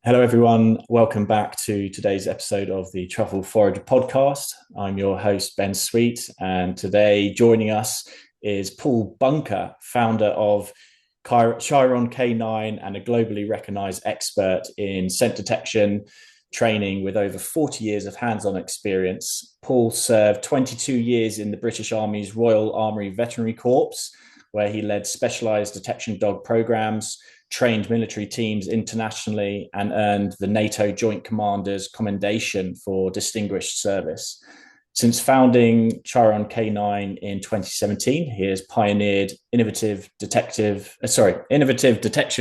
Hello, everyone. Welcome back to today's episode of the Truffle Forager podcast. I'm your host, Ben Sweet, and today joining us is Paul Bunker, founder of Chiron K9 and a globally recognized expert in scent detection training with over 40 years of hands-on experience. Paul served 22 years in the British Army's Royal Army Veterinary Corps, where he led specialized detection dog programs, trained military teams internationally, and earned the NATO Joint Commander's Commendation for distinguished service. Since founding Chiron K9 in 2017, he has pioneered innovative detection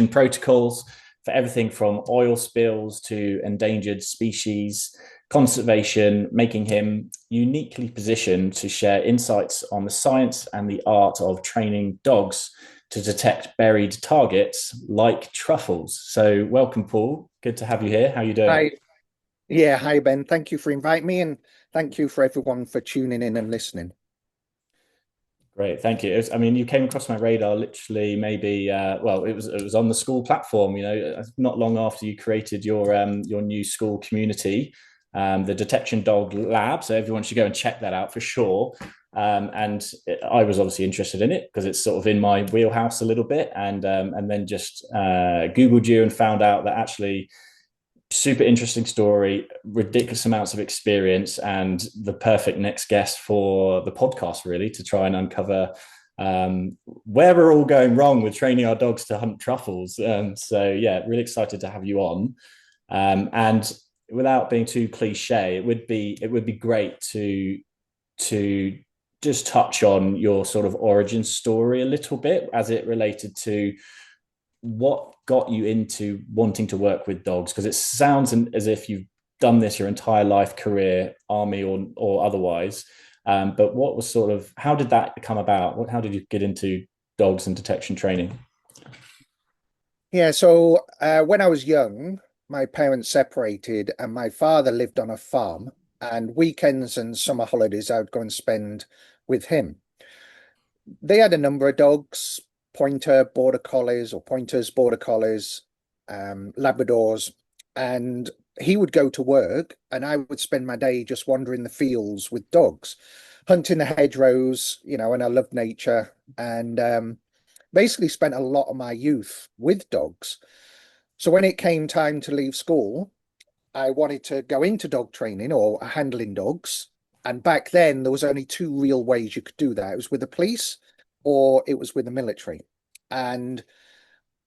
protocols for everything from oil spills to endangered species conservation, making him uniquely positioned to share insights on the science and the art of training dogs to detect buried targets like truffles. So welcome, Paul. Good to have you here. How are you doing? Hi. Yeah, hi Ben. Thank you for inviting me, and thank you for everyone for tuning in and listening. Great, thank you. You came across my radar literally maybe. It was on the school platform. Not long after you created your new school community, the Detection Dog Lab. So everyone should go and check that out for sure. I was obviously interested in it because it's sort of in my wheelhouse a little bit, and then just Googled you and found out that actually super interesting story, ridiculous amounts of experience, and the perfect next guest for the podcast, really, to try and uncover where we're all going wrong with training our dogs to hunt truffles. So yeah, really excited to have you on. And without being too cliche, it would be great to just touch on your sort of origin story a little bit as it related to what got you into wanting to work with dogs, because it sounds as if you've done this your entire life, career, army or otherwise. But what was sort of, how did that come about? How did you get into dogs and detection training? Yeah, so when I was young, my parents separated, and my father lived on a farm. And weekends and summer holidays, I would go and spend with him. They had a number of dogs, pointer, border collies, or pointers, border collies, Labradors, and he would go to work, and I would spend my day just wandering the fields with dogs, hunting the hedgerows, and I loved nature, and basically spent a lot of my youth with dogs. So when it came time to leave school, I wanted to go into dog training or handling dogs. And back then, there was only two real ways you could do that. It was with the police or it was with the military. And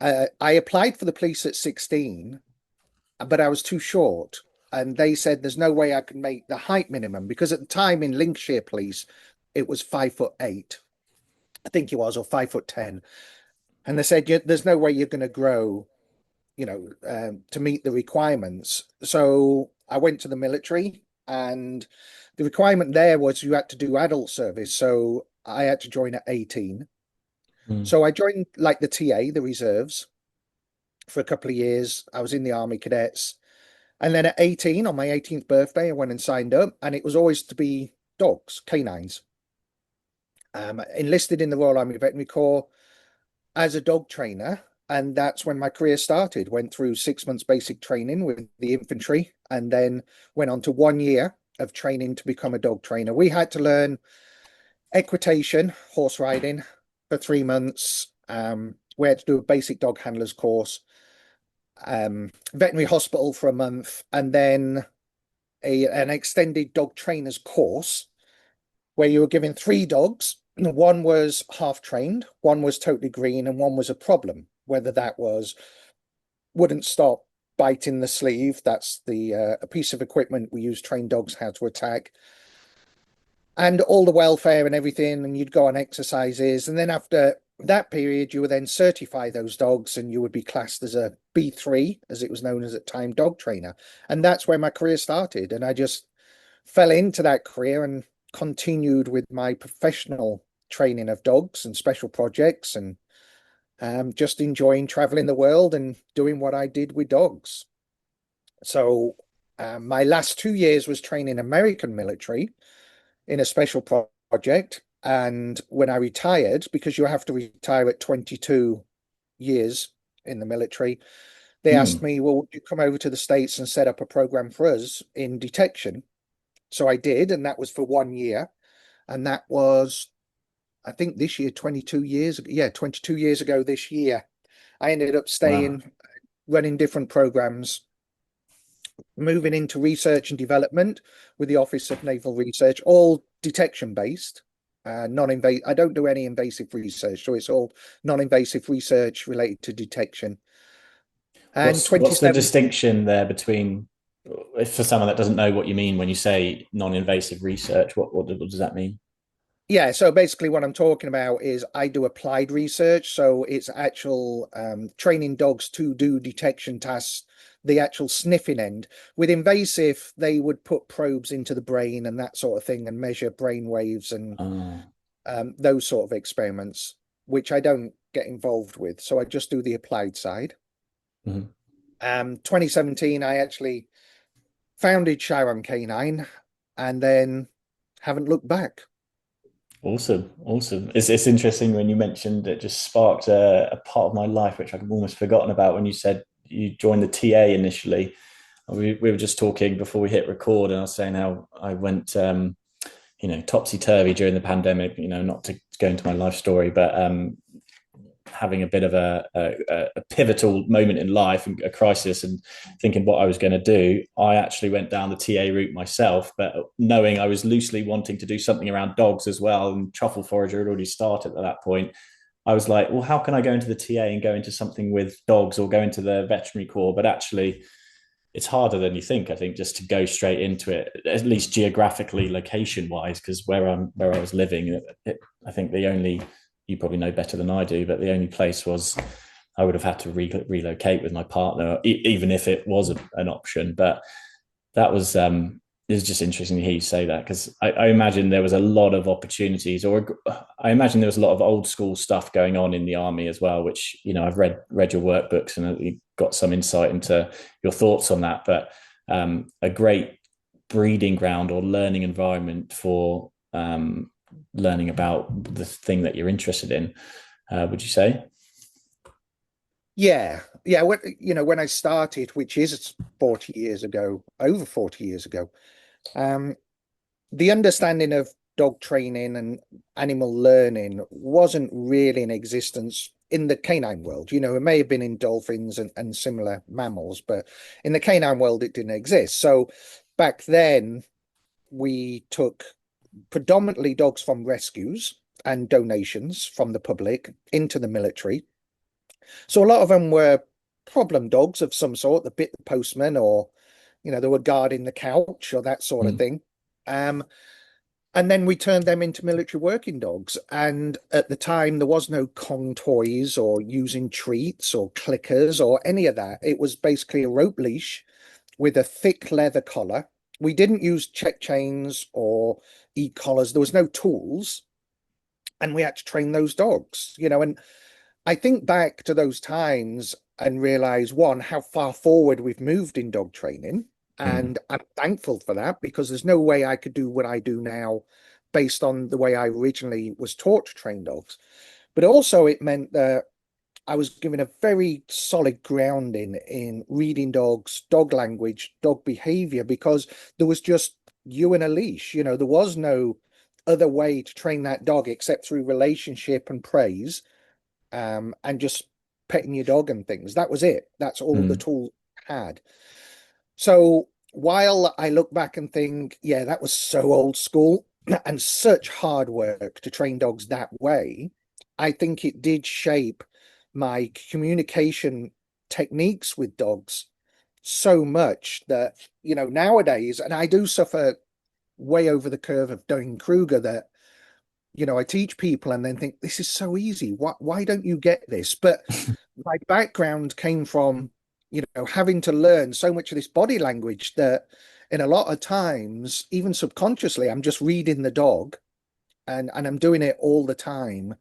I applied for the police at 16, but I was too short. And they said there's no way I could make the height minimum, because at the time in Lincolnshire Police, it was 5'8", I think it was, or 5'10". And they said, there's no way you're going to grow, to meet the requirements. So I went to the military, and the requirement there was you had to do adult service. So I had to join at 18. Mm. So I joined like the TA, the reserves, for a couple of years. I was in the Army Cadets. And then at 18, on my 18th birthday, I went and signed up, and it was always to be dogs, canines. Enlisted in the Royal Army Veterinary Corps as a dog trainer. And that's when my career started. Went through 6 months basic training with the infantry, and then went on to 1 year of training to become a dog trainer. We had to learn equitation, horse riding, for 3 months. We had to do a basic dog handler's course, veterinary hospital for a month, and then an extended dog trainer's course where you were given three dogs. One was half trained, one was totally green, and one was a problem. Whether that was wouldn't stop biting the sleeve, that's a piece of equipment we use train dogs how to attack, and all the welfare and everything, and you'd go on exercises. And then after that period, you would then certify those dogs, and you would be classed as a B3, as it was known as at time, dog trainer. And that's where my career started. And I just fell into that career and continued with my professional training of dogs and special projects, and just enjoying traveling the world and doing what I did with dogs. So my last 2 years was training American military in a special project. And when I retired, because you have to retire at 22 years in the military, they asked Mm. me, well, would you come over to the States and set up a program for us in detection? So I did, and that was for 1 year. And that was, I think this year, 22 years ago. Yeah, 22 years ago this year. I ended up Wow. staying, running different programs, moving into research and development with the Office of Naval Research, all detection based. Non-invasive. I don't do any invasive research, so it's all non-invasive research related to detection. And What's the 27, distinction there between, if for someone that doesn't know what you mean when you say non-invasive research, what does that mean? yeah, so basically what I'm talking about is I do applied research. So it's actual training dogs to do detection tasks, the actual sniffing end. With invasive, they would put probes into the brain and that sort of thing and measure brain waves and Oh, those sort of experiments, which I don't get involved with. So I just do the applied side. mhm. 2017, I actually founded Chiron K9 and then haven't looked back. Awesome, awesome. It's interesting when you mentioned it just sparked a part of my life which I'd almost forgotten about when you said you joined the TA initially. We were just talking before we hit record, and I was saying how I went, topsy turvy during the pandemic. Not to go into my life story, but having a bit of a pivotal moment in life and a crisis and thinking what I was going to do, I actually went down the TA route myself, but knowing I was loosely wanting to do something around dogs as well, and truffle forager had already started at that point. I was like, well, how can I go into the TA and go into something with dogs or go into the veterinary corps? But actually, it's harder than you think. I think just to go straight into it, at least geographically, location wise, because where I was living, I think the only, you probably know better than I do, but the only place was I would have had to relocate with my partner, even if it was an option. But that was it was just interesting to hear you say that, because I imagine there was a lot of opportunities, or I imagine there was a lot of old school stuff going on in the army as well, which I've read your workbooks and you got some insight into your thoughts on that. But a great breeding ground or learning environment for learning about the thing that you're interested in. Would you say? Yeah, yeah. When I started, which is 40 years ago, over 40 years ago, um, the understanding of dog training and animal learning wasn't really in existence in the canine world. It may have been in dolphins and similar mammals, but in the canine world, it didn't exist. So back then, we took predominantly dogs from rescues and donations from the public into the military. So a lot of them were problem dogs of some sort that bit the postman, or they were guarding the couch or that sort of Mm, thing. Um, and then we turned them into military working dogs. And at the time, there was no Kong toys or using treats or clickers or any of that. It was basically a rope leash with a thick leather collar. We didn't use check chains or e-collars. There was no tools. And we had to train those dogs, and I think back to those times and realize, one, how far forward we've moved in dog training. mm, And I'm thankful for that, because there's no way I could do what I do now based on the way I originally was taught to train dogs. But also, it meant that I was given a very solid grounding in reading dogs, dog language, dog behavior, because there was just you and a leash. There was no other way to train that dog except through relationship and praise, and just petting your dog and things. That was it. That's all the mm, tool had. So while I look back and think, yeah, that was so old school and such hard work to train dogs that way, I think it did shape my communication techniques with dogs so much that, nowadays, and I do suffer way over the curve of Dunning-Kruger, that I teach people and then think this is so easy. Why don't you get this? But my background came from, having to learn so much of this body language that in a lot of times, even subconsciously, I'm just reading the dog, and I'm doing it all the time,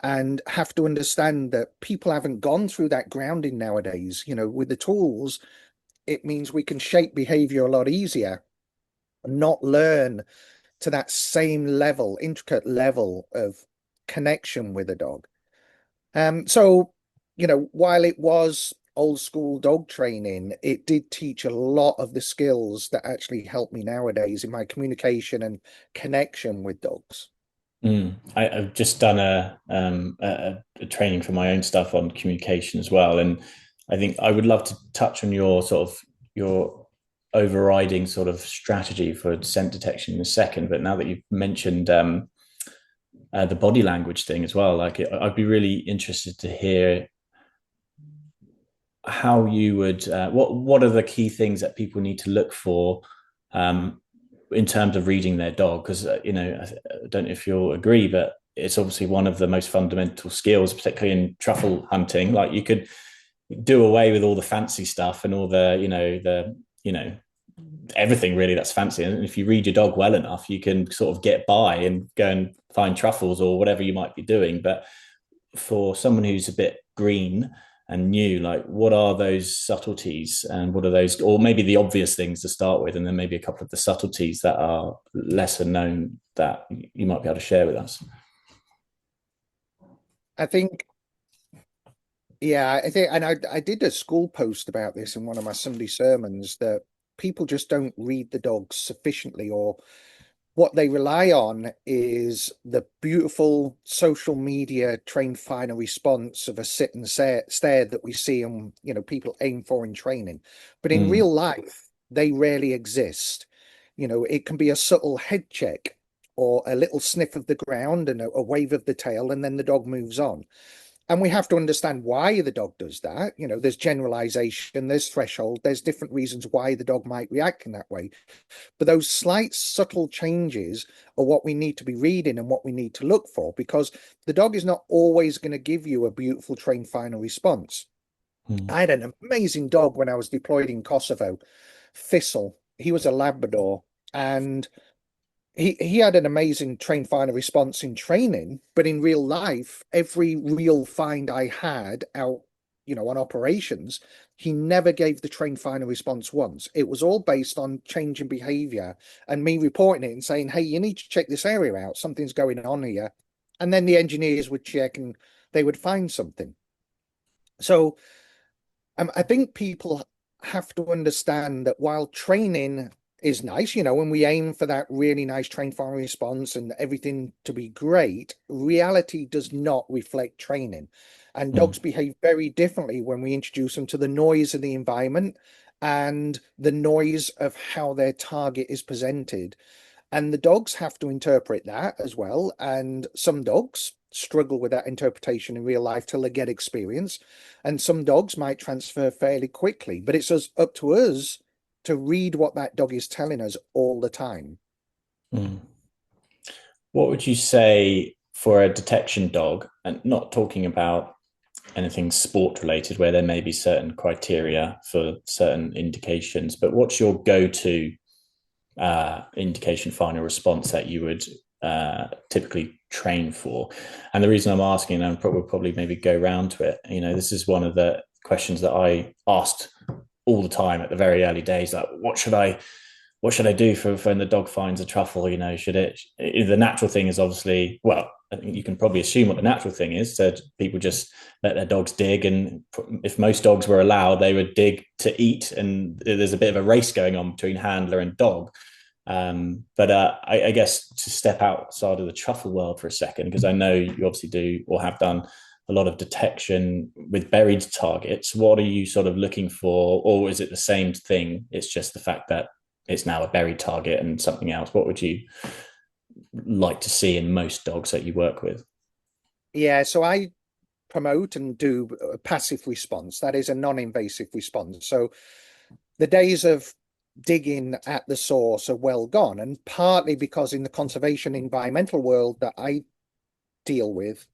and have to understand that people haven't gone through that grounding nowadays. With the tools, it means we can shape behavior a lot easier and not learn to that same level, intricate level of connection with a dog. So, while it was old school dog training, it did teach a lot of the skills that actually help me nowadays in my communication and connection with dogs. I've just done a training for my own stuff on communication as well, and I think I would love to touch on your sort of your overriding sort of strategy for scent detection in a second. But now that you've mentioned the body language thing as well, like I'd be really interested to hear how you would what are the key things that people need to look for um, in terms of reading their dog, because I don't know if you'll agree, but it's obviously one of the most fundamental skills, particularly in truffle hunting. Like you could do away with all the fancy stuff and all the everything really that's fancy, and if you read your dog well enough you can sort of get by and go and find truffles or whatever you might be doing. But for someone who's a bit green and new, like what are those subtleties and what are those, or maybe the obvious things to start with, and then maybe a couple of the subtleties that are lesser known that you might be able to share with us? I think, yeah, I think, and I did a school post about this in one of my Sunday sermons, that people just don't read the dogs sufficiently, or what they rely on is the beautiful social media trained final response of a sit and stare that we see and people aim for in training. But in Mm, real life, they rarely exist. It can be a subtle head check or a little sniff of the ground and a wave of the tail, and then the dog moves on. And we have to understand why the dog does that. There's generalization, there's threshold, there's different reasons why the dog might react in that way. But those slight, subtle changes are what we need to be reading and what we need to look for, because the dog is not always going to give you a beautiful trained final response. mm, I had an amazing dog when I was deployed in Kosovo, Thistle. He was a Labrador, and he had an amazing trained final response in training, but in real life, every real find I had out, on operations, he never gave the trained final response once. It was all based on changing behavior and me reporting it and saying, hey, you need to check this area out. Something's going on here. And then the engineers would check and they would find something. So I think people have to understand that while training is nice, when we aim for that really nice train fire response and everything to be great, reality does not reflect training. And mm, dogs behave very differently when we introduce them to the noise of the environment and the noise of how their target is presented. And the dogs have to interpret that as well. And some dogs struggle with that interpretation in real life till they get experience. And some dogs might transfer fairly quickly, but it's up to us to read what that dog is telling us all the time. mm. What would you say for a detection dog, and not talking about anything sport related where there may be certain criteria for certain indications, but what's your go-to indication final response that you would typically train for? And the reason I'm asking, and probably maybe go round to it, this is one of the questions that I asked all the time at the very early days, like what should I do for when the dog finds a truffle? Should the natural thing is obviously, well, I think you can probably assume what the natural thing is. So people just let their dogs dig. And if most dogs were allowed, they would dig to eat. And there's a bit of a race going on between handler and dog. But I guess to step outside of the truffle world for a second, because I know you obviously do or have done a lot of detection with buried targets. What are you sort of looking for? Or is it the same thing? It's just the fact that it's now a buried target and something else. What would you like to see in most dogs that you work with? Yeah, so I promote and do a passive response. That is a non-invasive response. So the days of digging at the source are well gone, and partly because in the conservation environmental world that I deal with,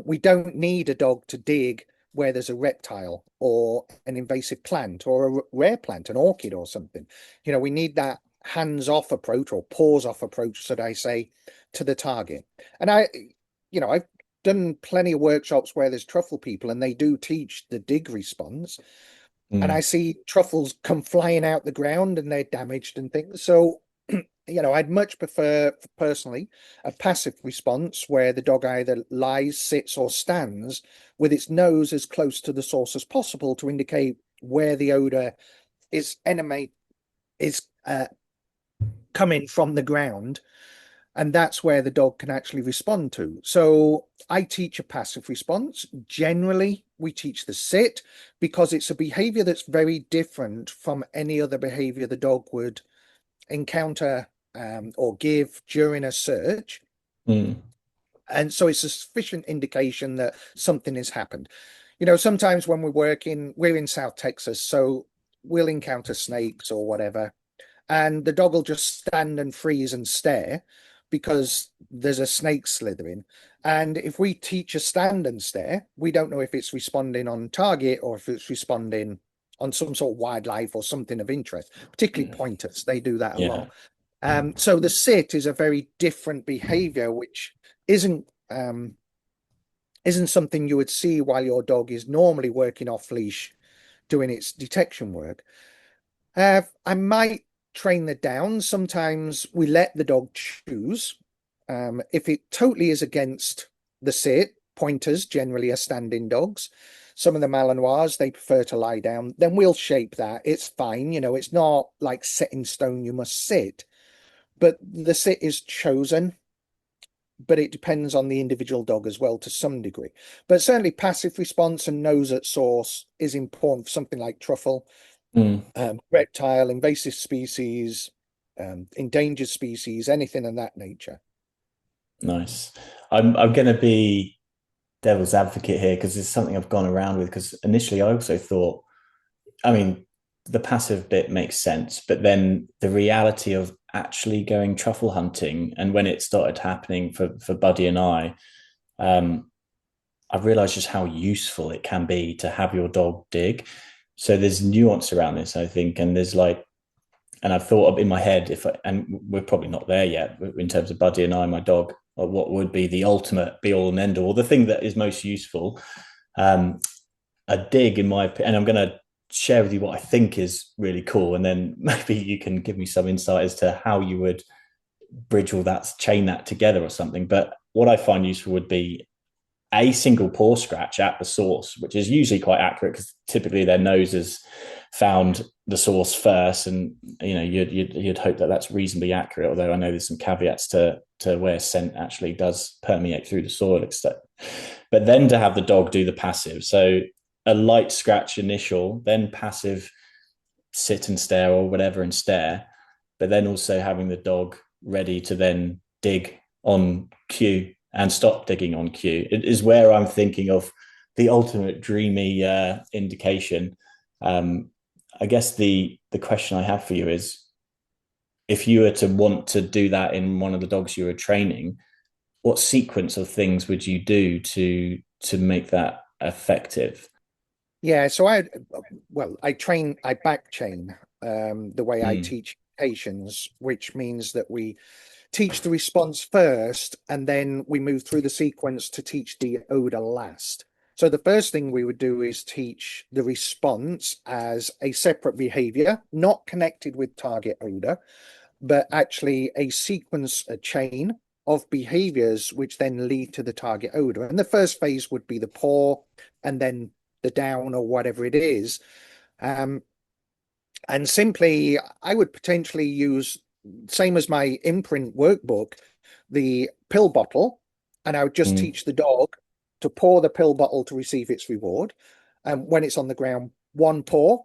we don't need a dog to dig where there's a reptile or an invasive plant or a rare plant, an orchid or something. We need that hands-off approach or paws-off approach, should I say, to the target. And I've done plenty of workshops where there's truffle people and they do teach the dig response. And I Mm, see truffles come flying out the ground and they're damaged and things. So I'd much prefer personally a passive response where the dog either lies, sits, or stands with its nose as close to the source as possible to indicate where the odor is coming from the ground, and that's where the dog can actually respond to. So I teach a passive response. Generally, we teach the sit because it's a behavior that's very different from any other behavior the dog would encounter or give during a search. Mm. And so it's a sufficient indication that something has happened. Sometimes when we're in South Texas, so we'll encounter snakes or whatever, and the dog will just stand and freeze and stare because there's a snake slithering. And if we teach a stand and stare, we don't know if it's responding on target or if it's responding on some sort of wildlife or something of interest, particularly pointers. They do that a Yeah. lot. So the sit is a very different behavior, which isn't something you would see while your dog is normally working off leash doing its detection work. I might train the down. Sometimes we let the dog choose. If it totally is against the sit, pointers generally are standing dogs. Some of the Malinois, they prefer to lie down. Then we'll shape that. It's fine. It's not like set in stone, you must sit. But the sit is chosen, but it depends on the individual dog as well to some degree. But certainly passive response and nose at source is important for something like truffle, Mm. reptile, invasive species, endangered species, anything of that nature. Nice. I'm going to be devil's advocate here because it's something I've gone around with. Because initially, I also thought, I mean, the passive bit makes sense, but then the reality of actually going truffle hunting and when it started happening for Buddy and um, I realized just how useful it can be to have your dog dig. So there's nuance around this, I think, and there's like, and I've thought of in my head and we're probably not there yet in terms of Buddy and my dog, what would be the ultimate be all and end all, the thing that is most useful. Um, a dig, in my opinion, and I'm going to share with you what I think is really cool, and then maybe you can give me some insight as to how you would bridge all that, chain that together or something. But what I find useful would be a single paw scratch at the source, which is usually quite accurate because typically their nose has found the source first, and you'd hope that that's reasonably accurate. Although I know there's some caveats to where scent actually does permeate through the soil, except. But then to have the dog do the passive, so a light scratch initial, then passive sit and stare or whatever and stare, but then also having the dog ready to then dig on cue and stop digging on cue. It is where I'm thinking of the ultimate dreamy indication. I guess the question I have for you is, if you were to want to do that in one of the dogs you were training, what sequence of things would you do to make that effective? Yeah, so I back chain the way I Mm, teach patients, which means that we teach the response first, and then we move through the sequence to teach the odor last. So the first thing we would do is teach the response as a separate behavior, not connected with target odor, but actually a sequence, a chain of behaviors which then lead to the target odor. And the first phase would be the paw, and then the down or whatever it is. Um, and simply, I would potentially use, same as my imprint workbook, the pill bottle, and I would just mm, teach the dog to pour the pill bottle to receive its reward. And when it's on the ground, one paw,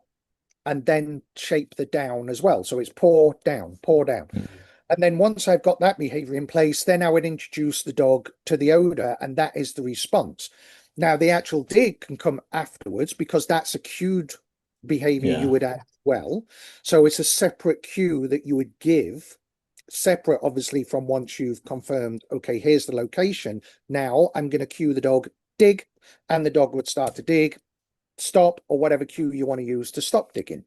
and then shape the down as well. So it's pour down, pour down. mm. And then once I've got that behavior in place, then I would introduce the dog to the odor, and that is the response. Now, the actual dig can come afterwards because that's a cued behavior you Yeah. would add well. So it's a separate cue that you would give, separate, obviously, from once you've confirmed, okay, here's the location. Now I'm going to cue the dog, dig, and the dog would start to dig, stop, or whatever cue you want to use to stop digging.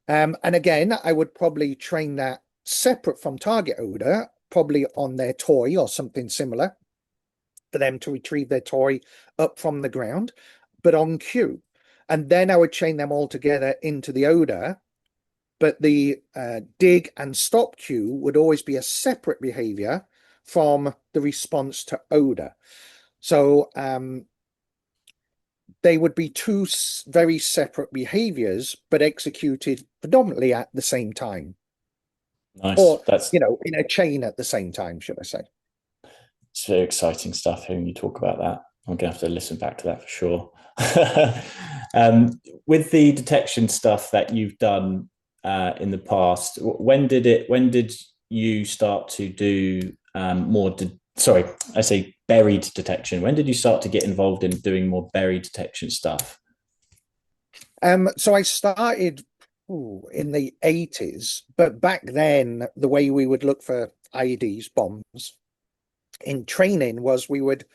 And again, I would probably train that separate from target odor, probably on their toy or something similar, for them to retrieve their toy up from the ground, but on cue. And then I would chain them all together into the odor. but the dig and stop cue would always be a separate behavior from the response to odor. So they would be two very separate behaviors, but executed predominantly at the same time, Nice. or, That's in a chain at the same time, should I say. It's very exciting stuff hearing you talk about that. I'm going to have to listen back to that for sure. With the detection stuff that you've done in the past, when did you start to do sorry, I say buried detection. When did you start to get involved in doing more buried detection stuff? So I started in the 80s, but back then the way we would look for IEDs, bombs, in training was we would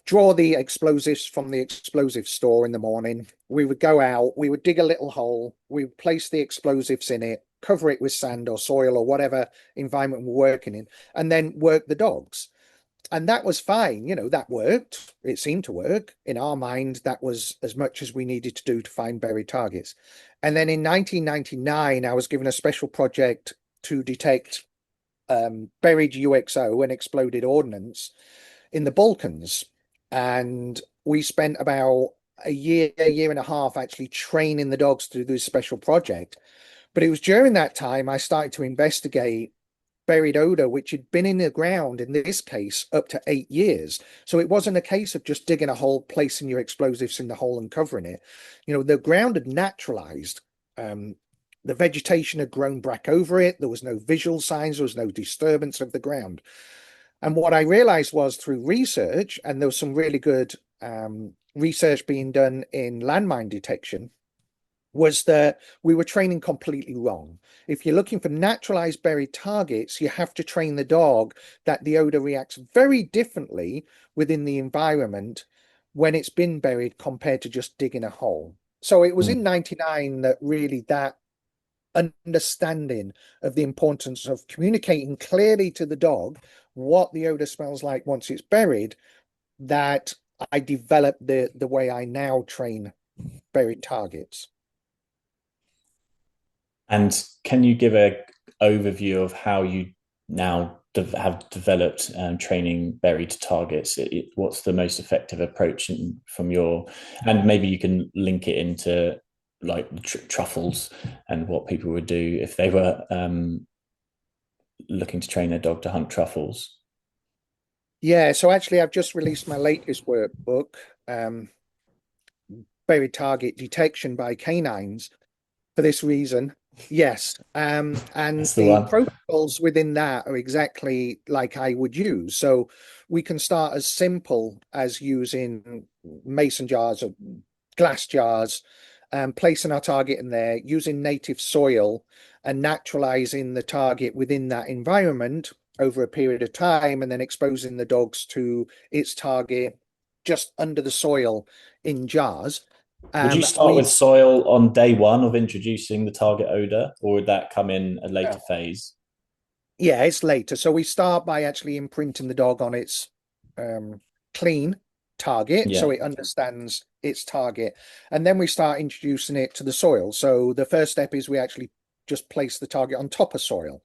draw the explosives from the explosive store in the morning. We would go out, we would dig a little hole, we would place the explosives in it, cover it with sand or soil or whatever environment we're working in, and then work the dogs. And that was fine, that worked. It seemed to work. In our mind, that was as much as we needed to do to find buried targets. And then in 1999, I was given a special project to detect buried UXO and exploded ordnance in the Balkans. And we spent about a year and a half actually training the dogs to do this special project. But it was during that time I started to investigate buried odor, which had been in the ground, in this case, up to 8 years. So it wasn't a case of just digging a hole, placing your explosives in the hole and covering it. The ground had naturalized. The vegetation had grown back over it. There was no visual signs. There was no disturbance of the ground. And what I realized was through research, and there was some really good research being done in landmine detection, was that we were training completely wrong. If you're looking for naturalized buried targets, you have to train the dog that the odor reacts very differently within the environment when it's been buried compared to just digging a hole. So it was in 99 that really that understanding of the importance of communicating clearly to the dog what the odor smells like once it's buried, that I developed the way I now train buried targets. And can you give a overview of how you now have developed training buried targets? What's the most effective approach from your, and maybe you can link it into like truffles and what people would do if they were looking to train their dog to hunt truffles. Yeah, so actually I've just released my latest workbook, Buried Target Detection by Canines, for this reason. Yes. And That's the the one. protocols within that are exactly like I would use. So we can start as simple as using mason jars or glass jars, placing our target in there, using native soil and naturalizing the target within that environment over a period of time, and then exposing the dogs to its target just under the soil in jars. Would you start We with soil on day one of introducing the target odor, or would that come in a later phase? Yeah, it's later. So we start by actually imprinting the dog on its clean target, so Yeah. it understands its target. And then we start introducing it to the soil. So the first step is we actually just place the target on top of soil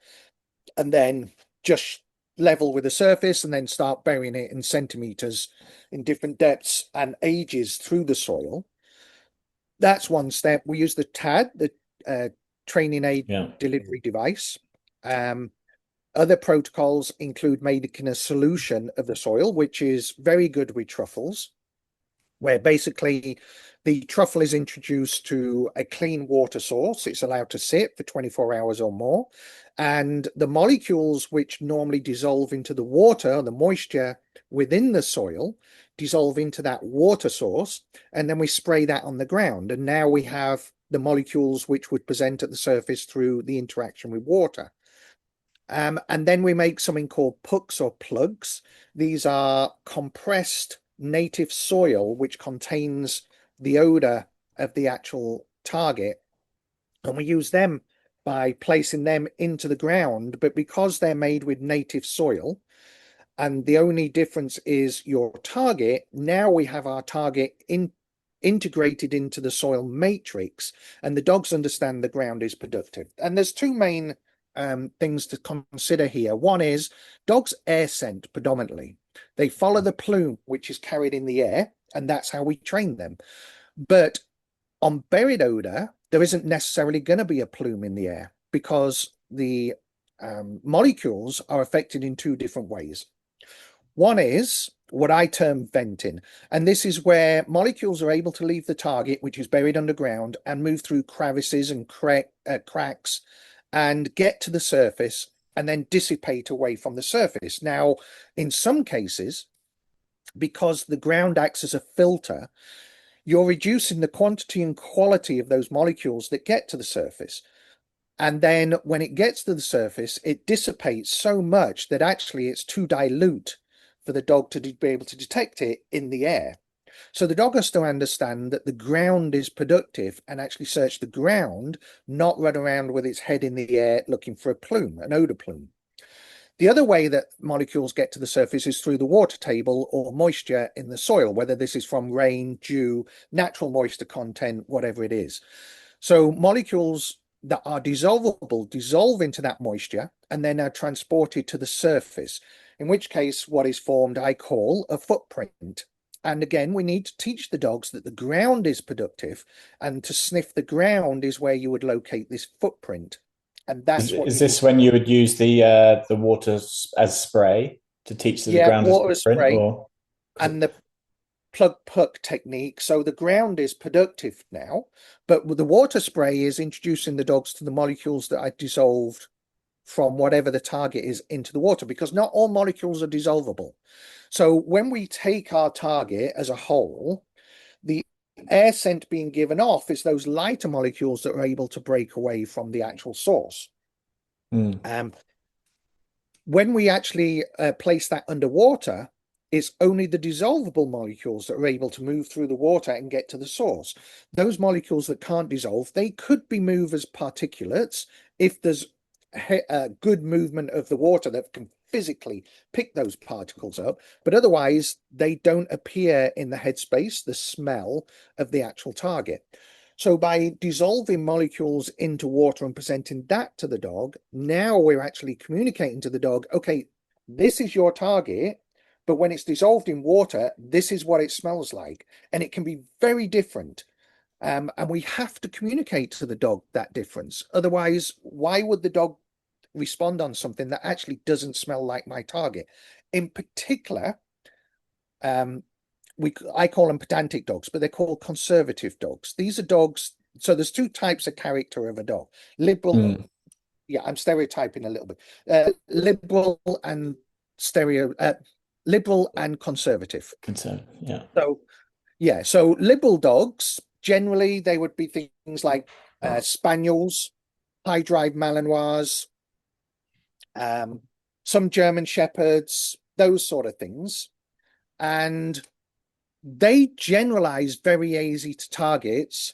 and then just level with the surface, and then start burying it in centimeters in different depths and ages through the soil. That's one step. We use the TAD, the training aid Yeah. delivery device. Other protocols include making a solution of the soil, which is very good with truffles, where basically the truffle is introduced to a clean water source. It's allowed to sit for 24 hours or more. And the molecules which normally dissolve into the water, the moisture within the soil, dissolve into that water source. And then we spray that on the ground. And now we have the molecules which would present at the surface through the interaction with water. And then we make something called pucks or plugs. These are compressed native soil which contains the odor of the actual target. And we use them by placing them into the ground. But because they're made with native soil, and the only difference is your target, now we have our target in integrated into the soil matrix, and the dogs understand the ground is productive. And there's two main things to consider here. One is dogs air scent predominantly. They follow the plume which is carried in the air, and that's how we train them. But on buried odor, there isn't necessarily going to be a plume in the air because the molecules are affected in two different ways. One is what I term venting, and this is where molecules are able to leave the target, which is buried underground, and move through crevices and cracks and get to the surface and then dissipate away from the surface. Now, in some cases, because the ground acts as a filter, you're reducing the quantity and quality of those molecules that get to the surface. And then when it gets to the surface, it dissipates so much that actually it's too dilute for the dog to be able to detect it in the air. So the dog has to understand that the ground is productive and actually search the ground, not run around with its head in the air looking for a plume, an odor plume. The other way that molecules get to the surface is through the water table or moisture in the soil, whether this is from rain, dew, natural moisture content, whatever it is. So molecules that are dissolvable dissolve into that moisture and then are transported to the surface, in which case what is formed I call a footprint. And again, we need to teach the dogs that the ground is productive, and to sniff the ground is where you would locate this footprint. And that's what Is you this need. when you would use the water as spray to teach that the Yeah, ground is water footprint, spray or and the plug puck technique. So the ground is productive now, but the water spray is introducing the dogs to the molecules that are dissolved from whatever the target is into the water, because not all molecules are dissolvable. So when we take our target as a whole, the air scent being given off is those lighter molecules that are able to break away from the actual source. When we actually place that underwater, it's only the dissolvable molecules that are able to move through the water and get to the source. Those molecules that can't dissolve, they could be moved as particulates if there's a good movement of the water that can physically pick those particles up, but otherwise they don't appear in the headspace, the smell of the actual target. So by dissolving molecules into water and presenting that to the dog, now we're actually communicating to the dog, okay, this is your target, but when it's dissolved in water, this is what it smells like. And it can be very different. And we have to communicate to the dog that difference. Otherwise, why would the dog respond on something that actually doesn't smell like my target? In particular, I call them pedantic dogs, but they're called conservative dogs. These are dogs. So there's two types of character of a dog. Liberal, yeah, I'm stereotyping a little bit. Liberal and conservative. Yeah. So yeah, so liberal dogs generally they would be things like spaniels, high drive Malinois, some German shepherds, those sort of things, and they generalize very easy to targets.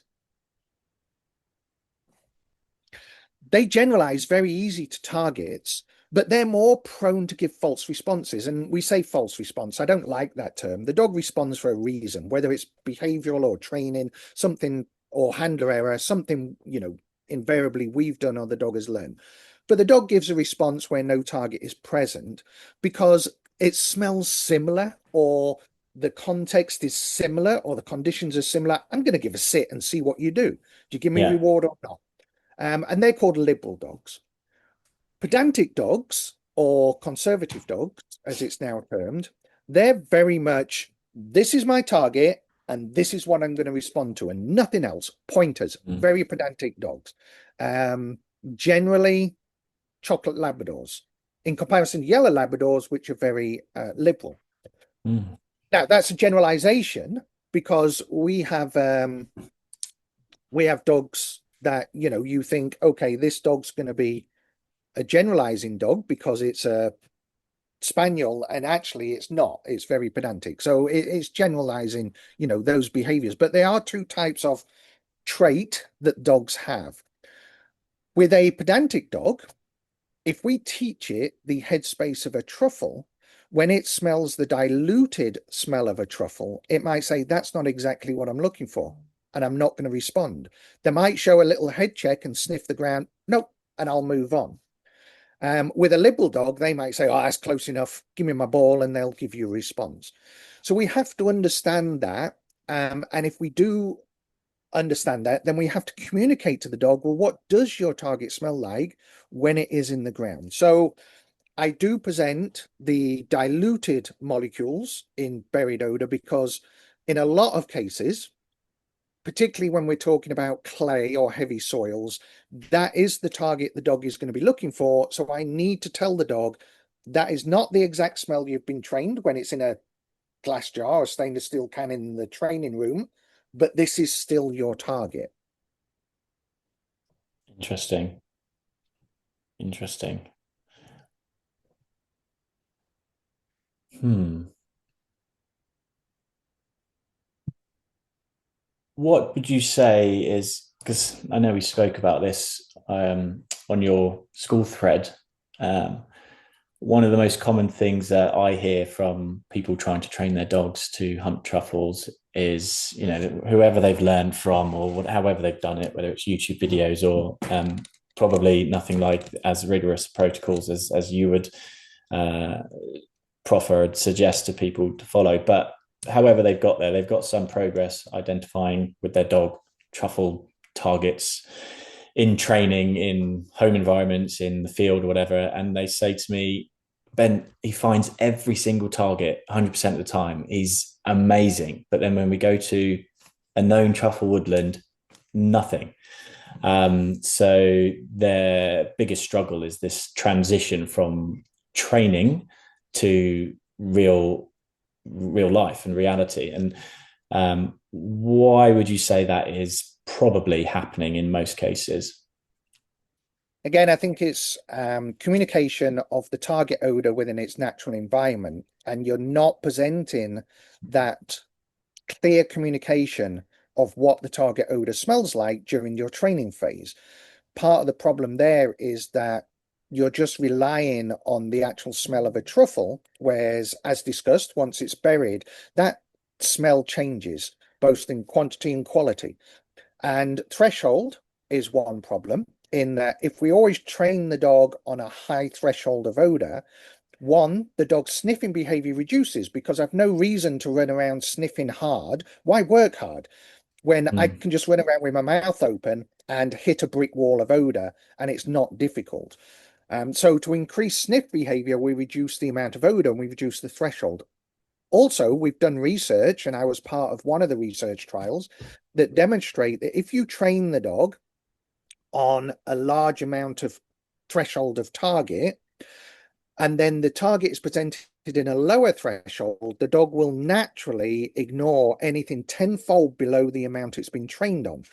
They generalize very easy to targets, but they're more prone to give false responses. And we say false response. I don't like that term. The dog responds for a reason, whether it's behavioral or training, something, or handler error, something, invariably we've done or the dog has learned. But the dog gives a response where no target is present because it smells similar, or the context is similar, or the conditions are similar. I'm going to give a sit and see what you do. Do you give me Yeah. reward or not? And they're called liberal dogs. Pedantic dogs, or conservative dogs, as it's now termed, they're very much, this is my target, and this is what I'm going to respond to, and nothing else. Pointers, very pedantic dogs. Generally, chocolate Labradors, in comparison to yellow Labradors, which are very liberal. Now, that's a generalization because we have dogs that, you think, okay, this dog's going to be a generalizing dog because it's a spaniel, and actually it's not. It's very pedantic. So it's generalizing, those behaviors. But there are two types of trait that dogs have. With a pedantic dog, if we teach it the headspace of a truffle, When it smells the diluted smell of a truffle, it might say, that's not exactly what I'm looking for, and I'm not going to respond. They might show a little head check and sniff the ground. Nope, and I'll move on. With a liberal dog, they might say, oh, that's close enough. Give me my ball, and they'll give you a response. So we have to understand that. And if we do understand that, then we have to communicate to the dog, well, what does your target smell like when it is in the ground? So I do present the diluted molecules in buried odor because in a lot of cases, particularly when we're talking about clay or heavy soils, that is the target the dog is going to be looking for. So I need to tell the dog that is not the exact smell you've been trained when it's in a glass jar or stainless steel can in the training room, but this is still your target. Interesting. Interesting. Hmm. What would you say is, because I know we spoke about this on your school thread, um, one of the most common things that I hear from people trying to train their dogs to hunt truffles is, you know, whoever they've learned from or however they've done it, whether it's YouTube videos or probably nothing like as rigorous protocols as you would uh, proffer and suggest to people to follow. But however they've got there, they've got some progress identifying with their dog truffle targets in training, in home environments, in the field, or whatever. And they say to me, Ben, he finds every single target 100% of the time. He's amazing. But then when we go to a known truffle woodland, nothing. So their biggest struggle is this transition from training to real life and reality. And why would you say that is probably happening in most cases? Again, I think it's communication of the target odor within its natural environment, and you're not presenting that clear communication of what the target odor smells like during your training phase. Part of the problem there is that you're just relying on the actual smell of a truffle, whereas, as discussed, once it's buried, that smell changes both in quantity and quality. And threshold is one problem in that if we always train the dog on a high threshold of odor, one, the dog's sniffing behavior reduces because I've no reason to run around sniffing hard. Why work hard when I can just run around with my mouth open and hit a brick wall of odor and it's not difficult? So to increase sniff behavior, we reduce the amount of odor and we reduce the threshold. Also, we've done research, and I was part of one of the research trials that demonstrate that if you train the dog on a large amount of threshold of target, and then the target is presented in a lower threshold, the dog will naturally ignore anything tenfold below the amount it's been trained on.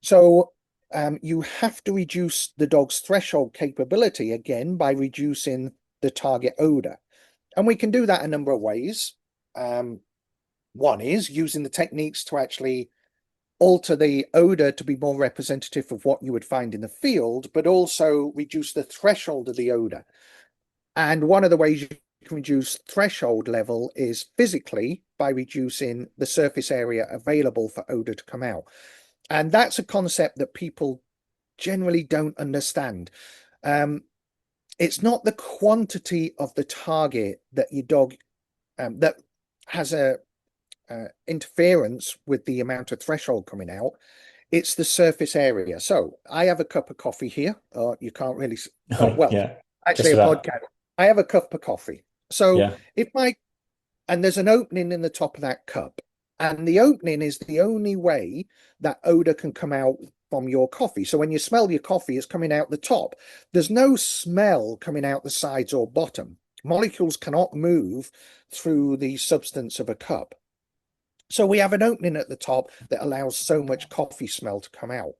So you have to reduce the dog's threshold capability again by reducing the target odor. And we can do that a number of ways. One is using the techniques to actually alter the odor to be more representative of what you would find in the field, but also reduce the threshold of the odor. And one of the ways you can reduce threshold level is physically by reducing the surface area available for odor to come out. And that's a concept that people generally don't understand. It's not the quantity of the target that your dog that has a interference with the amount of threshold coming out. It's the surface area. So I have a cup of coffee here. You can't really. Well, Yeah, actually, just a about. podcast. I have a cup of coffee. So Yeah. if my and there's an opening in the top of that cup, and the opening is the only way that odor can come out from your coffee. So when you smell your coffee, it's coming out the top. There's no smell coming out the sides or bottom. Molecules cannot move through the substance of a cup. So we have an opening at the top that allows so much coffee smell to come out.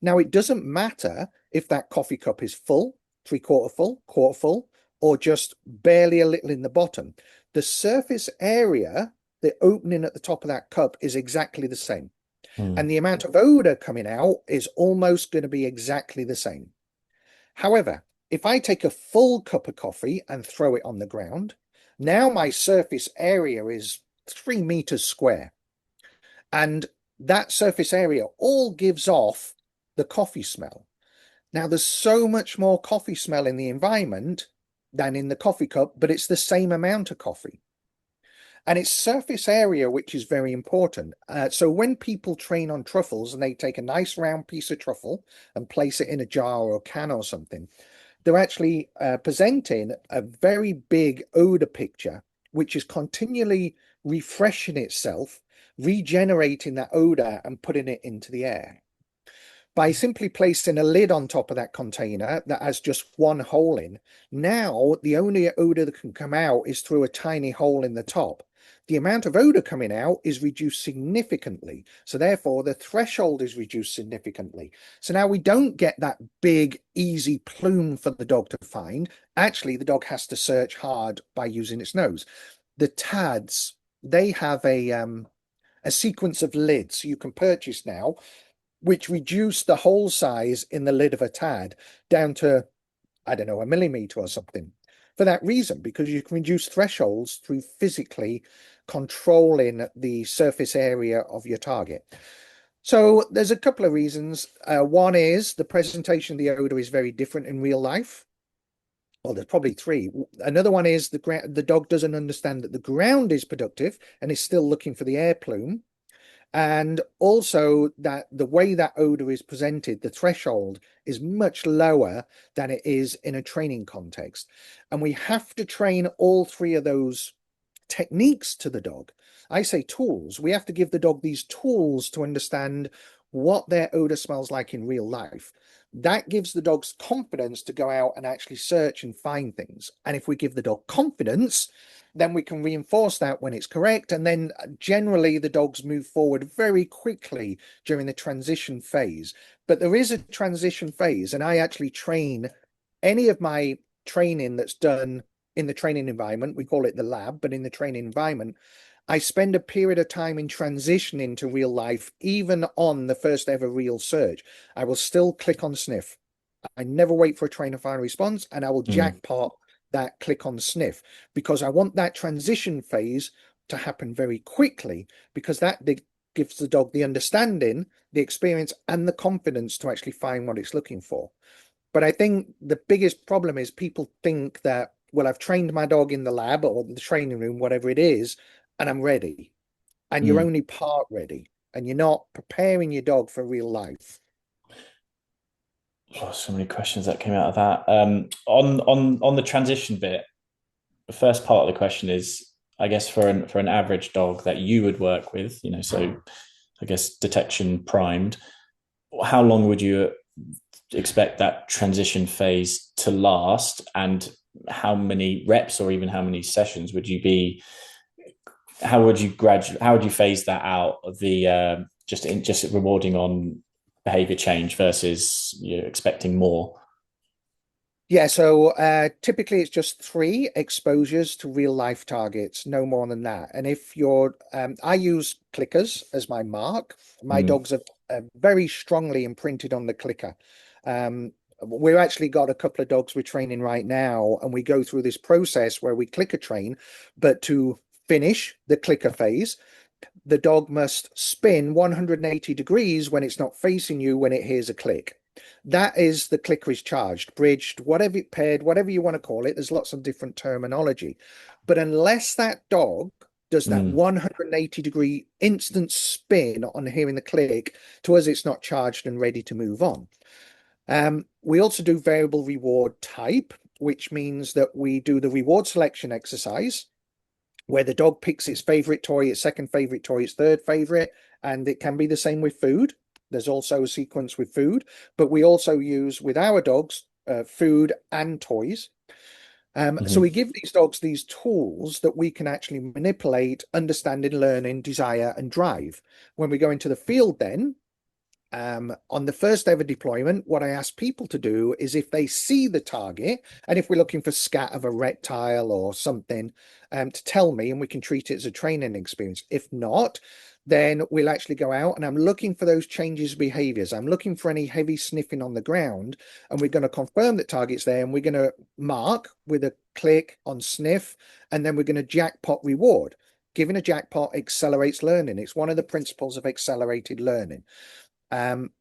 Now, it doesn't matter if that coffee cup is full, three-quarter full, quarter full, or just barely a little in the bottom. The surface area, the opening at the top of that cup is exactly the same. And the amount of odor coming out is almost going to be exactly the same. However, if I take a full cup of coffee and throw it on the ground, Now my surface area is 3 meters square. And that surface area all gives off the coffee smell. Now, there's so much more coffee smell in the environment than in the coffee cup, but it's the same amount of coffee. And it's surface area, which is very important. So when people train on truffles and they take a nice round piece of truffle and place it in a jar or a can or something, they're actually presenting a very big odor picture, which is continually refreshing itself, regenerating that odor and putting it into the air. By simply placing a lid on top of that container that has just one hole in, now the only odor that can come out is through a tiny hole in the top. The amount of odor coming out is reduced significantly. So therefore, the threshold is reduced significantly. So now we don't get that big, easy plume for the dog to find. Actually, the dog has to search hard by using its nose. The TADs, they have a sequence of lids you can purchase now, which reduce the hole size in the lid of a TAD down to, I don't know, a millimeter or something. For that reason, because you can reduce thresholds through physically controlling the surface area of your target. So there's a couple of reasons. One is the presentation of the odor is very different in real life. Well, there's probably three. Another one is the dog doesn't understand that the ground is productive and is still looking for the air plume. And also that the way that odor is presented, the threshold is much lower than it is in a training context. And we have to train all three of those techniques to the dog. I say tools. We have to give the dog these tools to understand what their odor smells like in real life. That gives the dogs confidence to go out and actually search and find things. And if we give the dog confidence, then we can reinforce that when it's correct. And then generally the dogs move forward very quickly during the transition phase. But there is a transition phase, and I actually train any of my training that's done in the training environment. We call it the lab, but in the training environment, I spend a period of time in transition into real life, even on the first ever real search. I will still click on sniff. I never wait for a trainer final response, and I will jackpot that click on sniff because I want that transition phase to happen very quickly, because that gives the dog the understanding, the experience, and the confidence to actually find what it's looking for. But I think the biggest problem is people think that, well, I've trained my dog in the lab or the training room, whatever it is, and I'm ready. And you're only part ready, and you're not preparing your dog for real life. Oh, so many questions that came out of that. On the transition bit, the first part of the question is, I guess for an average dog that you would work with, so I guess detection primed, how long would you expect that transition phase to last, and how many reps or even how many sessions would you be? How would you phase that out of the just rewarding on behavior change versus expecting more? Yeah, so typically it's just 3 exposures to real life targets, no more than that. And if you're, I use clickers as my mark. My dogs are very strongly imprinted on the clicker. We've actually got a couple of dogs we're training right now, and we go through this process where we clicker train, but to finish the clicker phase, the dog must spin 180 degrees when it's not facing you when it hears a click. That is, the clicker is charged, bridged, whatever, paired, whatever you want to call it. There's lots of different terminology. But unless that dog does that 180-degree instant spin on hearing the click, to us, it's not charged and ready to move on. We also do variable reward type, which means that we do the reward selection exercise, where the dog picks its favorite toy, its second favorite toy, its third favorite, and it can be the same with food. There's also a sequence with food, but we also use with our dogs food and toys. So we give these dogs these tools that we can actually manipulate, understanding, learning, desire, and drive. When we go into the field then, on the first ever deployment, what I ask people to do is, if they see the target, and if we're looking for scat of a reptile or something, to tell me, and we can treat it as a training experience. If not, then we'll actually go out and I'm looking for those changes of behaviors. I'm looking for any heavy sniffing on the ground, and we're going to confirm that target's there, and we're going to mark with a click on sniff, and then we're going to jackpot reward. Giving a jackpot accelerates learning. It's one of the principles of accelerated learning. And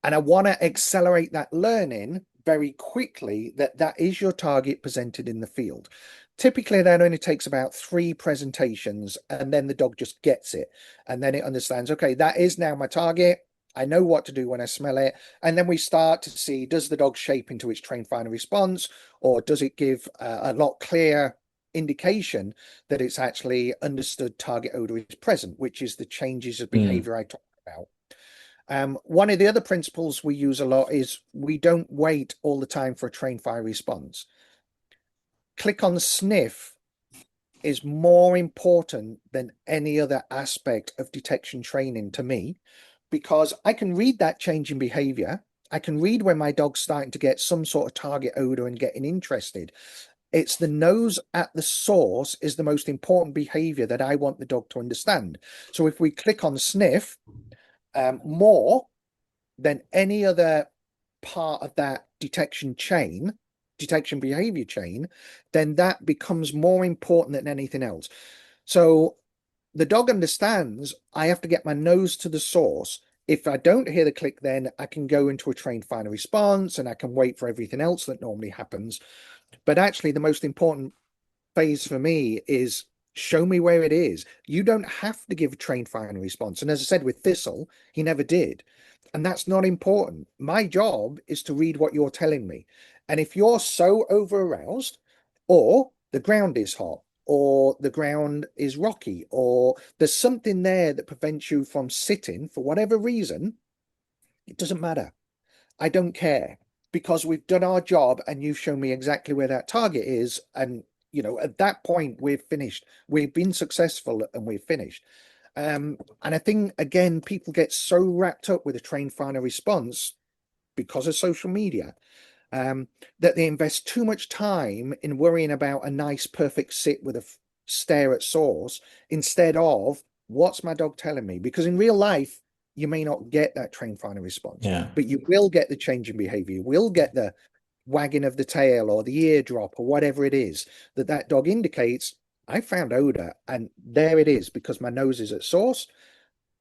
I want to accelerate that learning very quickly, that is your target presented in the field. Typically, that only takes about 3 presentations, and then the dog just gets it. And then it understands, okay, that is now my target. I know what to do when I smell it. And then we start to see, does the dog shape into its trained final response, or does it give a lot clearer indication that it's actually understood target odor is present, which is the changes of behavior I talked about. One of the other principles we use a lot is we don't wait all the time for a trained fire response. Click on sniff is more important than any other aspect of detection training to me, because I can read that change in behavior. I can read when my dog's starting to get some sort of target odor and getting interested. It's the nose at the source is the most important behavior that I want the dog to understand. So if we click on sniff, more than any other part of that detection behavior chain, then that becomes more important than anything else. So the dog understands I have to get my nose to the source. If I don't hear the click, then I can go into a trained final response and I can wait for everything else that normally happens. But actually, the most important phase for me is show me where it is. You don't have to give a trained final response. And as I said with Thistle, he never did. And that's not important. My job is to read what you're telling me. And if you're so over aroused, or the ground is hot, or the ground is rocky, or there's something there that prevents you from sitting for whatever reason, it doesn't matter. I don't care, because we've done our job and you've shown me exactly where that target is. And, at that point, we've finished. We've been successful and we've finished. And I think, again, people get so wrapped up with a trained final response because of social media that they invest too much time in worrying about a nice, perfect sit with a stare at source instead of what's my dog telling me? Because in real life, you may not get that trained final response, but you will get the change in behavior. You will get the wagging of the tail or the ear drop or whatever it is that dog indicates. I found odor, and there it is, because my nose is at source,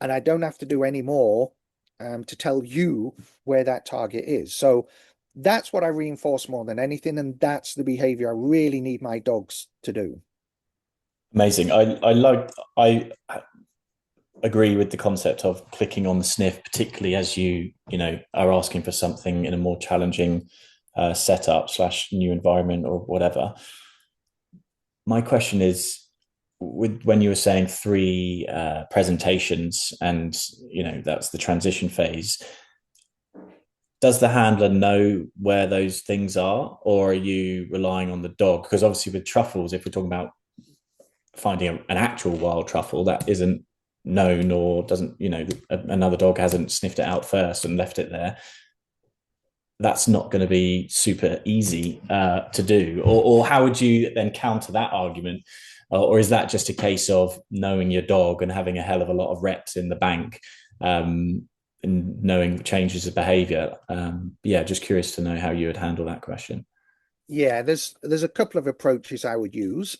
and I don't have to do any more to tell you where that target is. So that's what I reinforce more than anything, and that's the behavior I really need my dogs to do. Amazing. I agree with the concept of clicking on the sniff, particularly as you are asking for something in a more challenging setup / new environment or whatever. My question is, when you were saying 3 presentations and that's the transition phase, does the handler know where those things are, or are you relying on the dog? Because obviously with truffles, if we're talking about finding an actual wild truffle that isn't known, or doesn't, another dog hasn't sniffed it out first and left it there, that's not going to be super easy to do. Or how would you then counter that argument? Or is that just a case of knowing your dog and having a hell of a lot of reps in the bank, and knowing changes of behavior? Just curious to know how you would handle that question. Yeah, there's a couple of approaches I would use.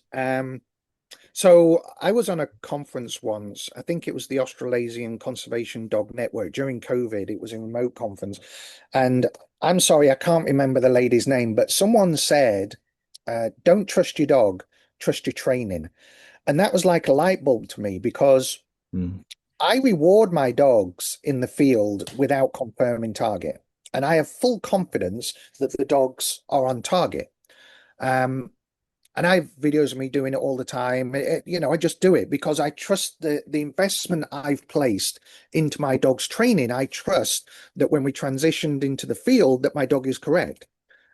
So I was on a conference once. I think it was the Australasian Conservation Dog Network during COVID. It was a remote conference. And I'm sorry, I can't remember the lady's name, but someone said, don't trust your dog, trust your training. And that was like a light bulb to me, because I reward my dogs in the field without confirming target. And I have full confidence that the dogs are on target. And I have videos of me doing it all the time. I just do it because I trust the investment I've placed into my dog's training. I trust that when we transitioned into the field, that my dog is correct.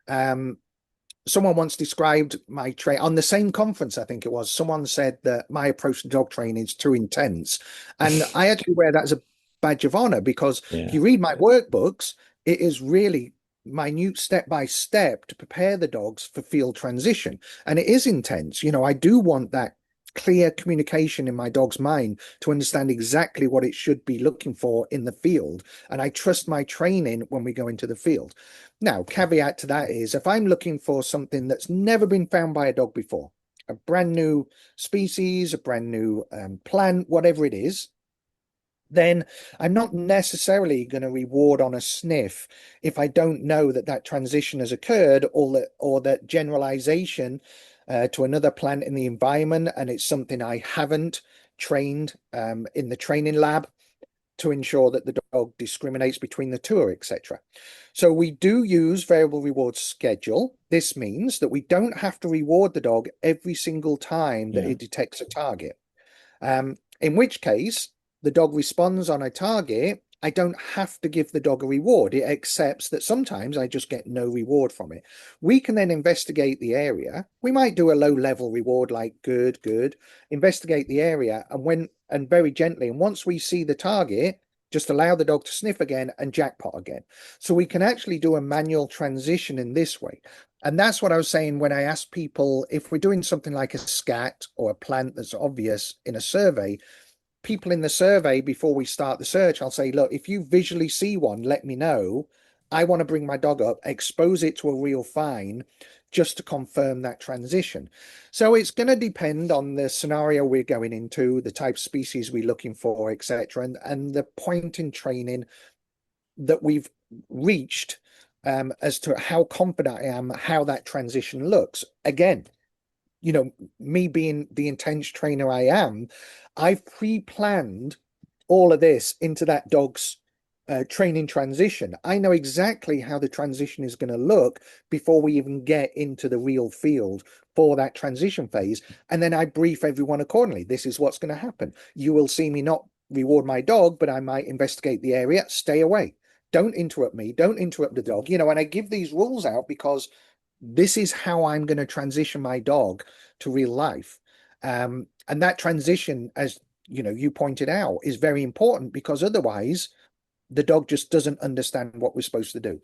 Someone once described my train on the same conference, I think it was. Someone said that my approach to dog training is too intense. And I actually wear that as a badge of honor, because if you read my workbooks, it is really minute step by step to prepare the dogs for field transition. And it is intense. I do want that clear communication in my dog's mind to understand exactly what it should be looking for in the field. And I trust my training when we go into the field. Now, caveat to that is if I'm looking for something that's never been found by a dog before, a brand new species, a brand new plant, whatever it is, then I'm not necessarily going to reward on a sniff if I don't know that that transition has occurred, or that generalization to another plant in the environment, and it's something I haven't trained in the training lab to ensure that the dog discriminates between the two, etc. So we do use variable reward schedule. This means that we don't have to reward the dog every single time that Yeah. it detects a target. In which case, the dog responds on a target. I don't have to give the dog a reward. It accepts that sometimes I just get no reward from it. We can then investigate the area. We might do a low level reward like good, good, investigate the area, and very gently. And once we see the target, just allow the dog to sniff again and jackpot again. So we can actually do a manual transition in this way. And that's what I was saying when I asked people if we're doing something like a scat or a plant that's obvious in a survey. People in the survey, before we start the search, I'll say, look, if you visually see one, let me know. I want to bring my dog up, expose it to a real find just to confirm that transition. So it's going to depend on the scenario we're going into, the type of species we're looking for, etc., and the point in training that we've reached as to how confident I am, how that transition looks. Again, me being the intense trainer I am, I've pre-planned all of this into that dog's training transition. I know exactly how the transition is going to look before we even get into the real field for that transition phase. And then I brief everyone accordingly. This is what's going to happen. You will see me not reward my dog, but I might investigate the area. Stay away. Don't interrupt me. Don't interrupt the dog. And I give these rules out because this is how I'm going to transition my dog to real life. And that transition, as you pointed out, is very important because otherwise the dog just doesn't understand what we're supposed to do.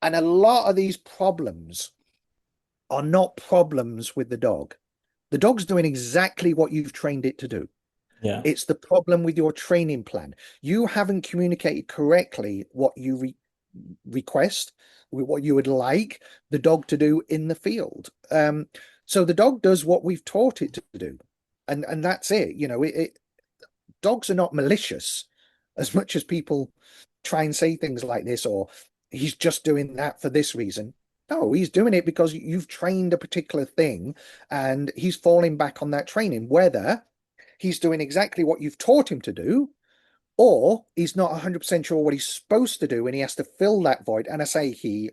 And a lot of these problems are not problems with the dog. The dog's doing exactly what you've trained it to do. Yeah. It's the problem with your training plan. You haven't communicated correctly what you request, what you would like the dog to do in the field. So the dog does what we've taught it to do, and that's it. Dogs are not malicious, as much as people try and say things like this, or he's just doing that for this reason. No, he's doing it because you've trained a particular thing, and he's falling back on that training, whether he's doing exactly what you've taught him to do, or he's not 100% sure what he's supposed to do and he has to fill that void. And I say